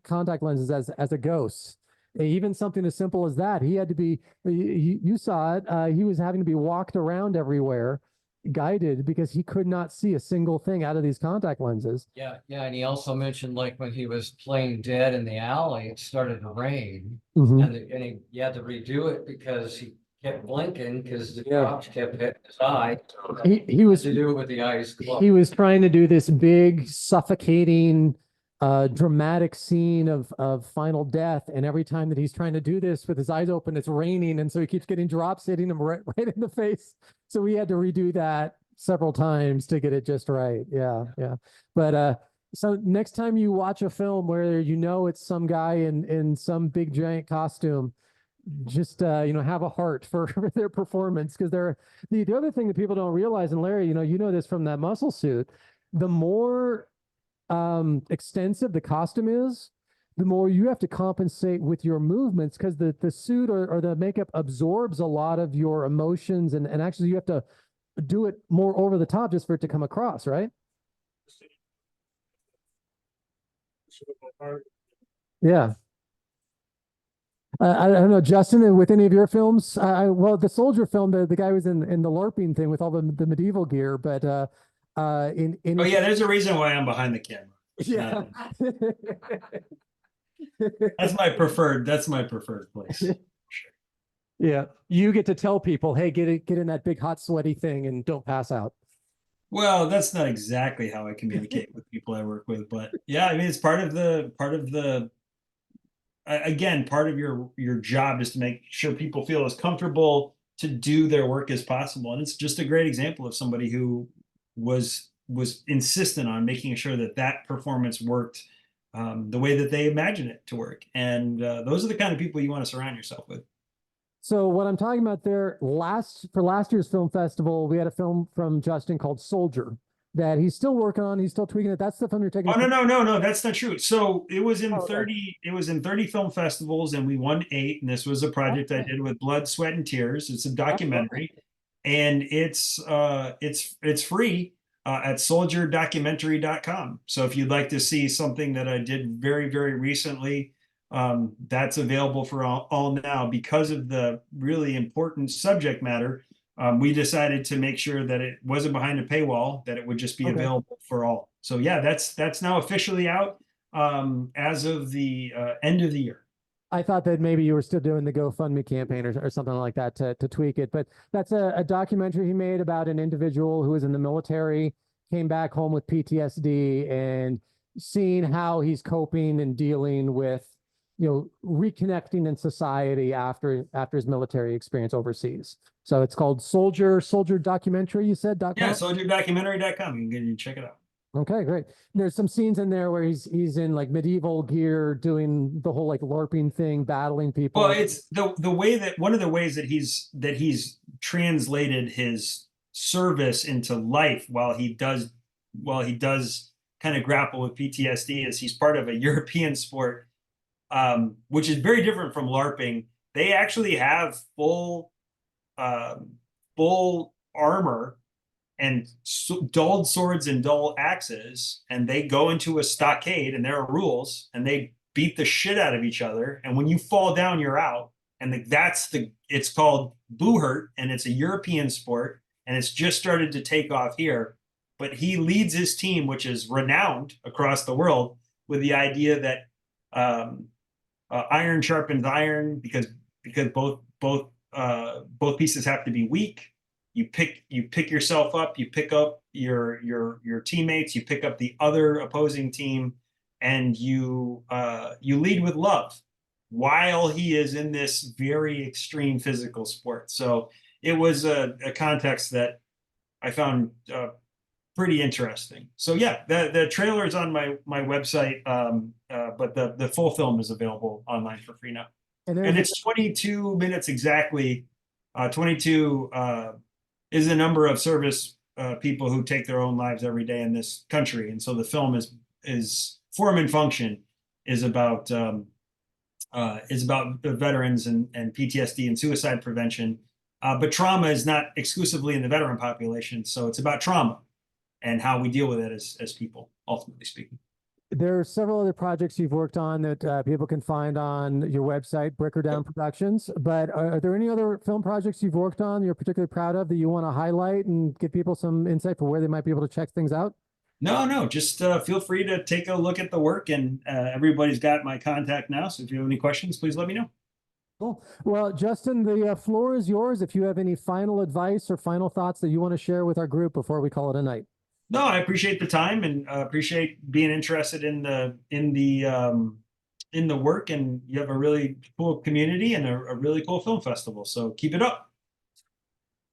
contact lenses as a ghost. Even something as simple as that, he had to be, you saw it, he was having to be walked around everywhere, guided, because he could not see a single thing out of these contact lenses. Yeah, and he also mentioned like when he was playing dead in the alley, it started to rain, and he had to redo it because he kept blinking because the drops kept hitting his eye. He was to do it with the eyes closed. He was trying to do this big, suffocating, dramatic scene of final death, and every time that he's trying to do this with his eyes open, it's raining, and so he keeps getting drops hitting him right in the face. So we had to redo that several times to get it just right. Yeah. But so next time you watch a film where it's some guy in some big giant costume, just have a heart for their performance, because the other thing that people don't realize, and Larry, you know this from that muscle suit, the more extensive the costume is, the more you have to compensate with your movements, because the suit or the makeup absorbs a lot of your emotions, and actually you have to do it more over the top just for it to come across, right? Yeah. I don't know, Justin, with any of your films, well, the soldier film, the guy was in the LARPing thing with all the medieval gear, but in Oh yeah, there's a reason why I'm behind the camera. yeah. That's my preferred place. Yeah, you get to tell people, hey, get in that big hot sweaty thing and don't pass out. Well, that's not exactly how I communicate with people I work with, but yeah, I mean, it's part of the again, part of your job is to make sure people feel as comfortable to do their work as possible. And it's just a great example of somebody who was insistent on making sure that that performance worked the way that they imagined it to work. And those are the kind of people you want to surround yourself with. So what I'm talking about there, for last year's film festival, we had a film from Justin called Soldier that he's still working on. He's still tweaking it. That's the film you're taking. Oh no, that's not true. So it was in Oh, okay. 30 film festivals, and we won 8. And this was a project I Okay. did with blood, sweat, and tears. It's a documentary, and it's free at soldierdocumentary.com. So if you'd like to see something that I did very, very recently, that's available for all now. Because of the really important subject matter, we decided to make sure that it wasn't behind a paywall, that it would just be Okay. available for all. So yeah, that's now officially out as of the end of the year. I thought that maybe you were still doing the GoFundMe campaign or something like that to tweak it. But that's a documentary he made about an individual who was in the military, came back home with PTSD, and seeing how he's coping and dealing with, reconnecting in society after his military experience overseas. So it's called Soldier Documentary, you said, .com? Yeah, soldierdocumentary.com. You can check it out. Okay, great. There's some scenes in there where he's in like medieval gear, doing the whole like LARPing thing, battling people. Well, it's the way that one of the ways that he's translated his service into life while he does kind of grapple with PTSD is he's part of a European sport, which is very different from LARPing. They actually have full armor and dulled swords and dull axes, and they go into a stockade, and there are rules, and they beat the shit out of each other. And when you fall down, you're out. And it's called Boohurt, and it's a European sport, and it's just started to take off here. But he leads his team, which is renowned across the world, with the idea that iron sharpens iron, because both pieces have to be weak. You pick yourself up, you pick up your teammates, you pick up the other opposing team, and you lead with love while he is in this very extreme physical sport. So it was a context that I found pretty interesting. So yeah, the trailer is on my website, but the full film is available online for free now. And it's 22 minutes exactly. 22 is the number of service people who take their own lives every day in this country. And so the film is form and function is about the veterans and PTSD and suicide prevention. But trauma is not exclusively in the veteran population. So it's about trauma and how we deal with it as people, ultimately speaking. There are several other projects you've worked on that people can find on your website, Bricker Down Productions. But are there any other film projects you've worked on you're particularly proud of that you want to highlight and give people some insight for where they might be able to check things out? No, just feel free to take a look at the work, and everybody's got my contact now. So if you have any questions, please let me know. Cool. Well, Justin, the floor is yours. If you have any final advice or final thoughts that you want to share with our group before we call it a night. No, I appreciate the time and appreciate being interested in the work, and you have a really cool community and a really cool film festival. So keep it up.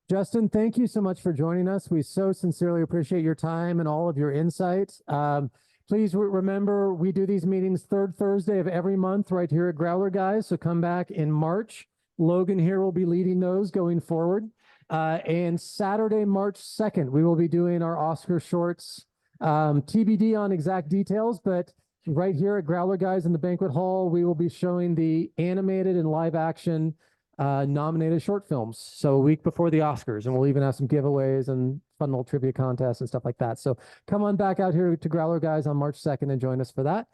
Justin, thank you so much for joining us. We so sincerely appreciate your time and all of your insights. Please remember, we do these meetings third Thursday of every month right here at Growler Guys. So come back in March Logan here will be leading those going forward. And Saturday, March 2nd, we will be doing our Oscar shorts. TBD on exact details, but right here at Growler Guys in the banquet hall, we will be showing the animated and live action nominated short films. So a week before the Oscars, and we'll even have some giveaways and fun little trivia contests and stuff like that. So come on back out here to Growler Guys on March 2nd and join us for that.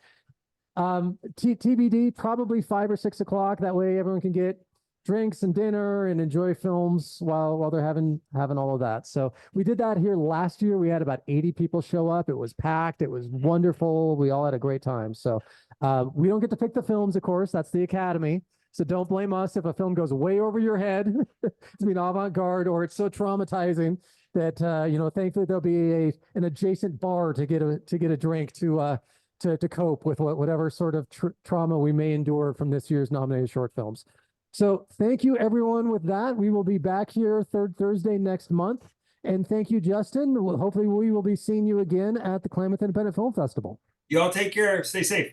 TBD, probably 5 or 6 o'clock. That way everyone can get drinks and dinner and enjoy films while they're having all of that. So we did that here last year. We had about 80 people show up. It was packed. It was wonderful. We all had a great time. So we don't get to pick the films, of course. That's the Academy. So don't blame us if a film goes way over your head. It's being avant-garde, or it's so traumatizing that thankfully there'll be an adjacent bar to get a drink to cope with whatever sort of trauma we may endure from this year's nominated short films. So thank you, everyone. With that, we will be back here third Thursday next month. And thank you, Justin. Hopefully we will be seeing you again at the Klamath Independent Film Festival. You all take care. Stay safe.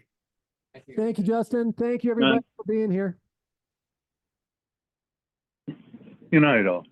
Thank you, Justin. Thank you, everybody, for being here. Good night, all.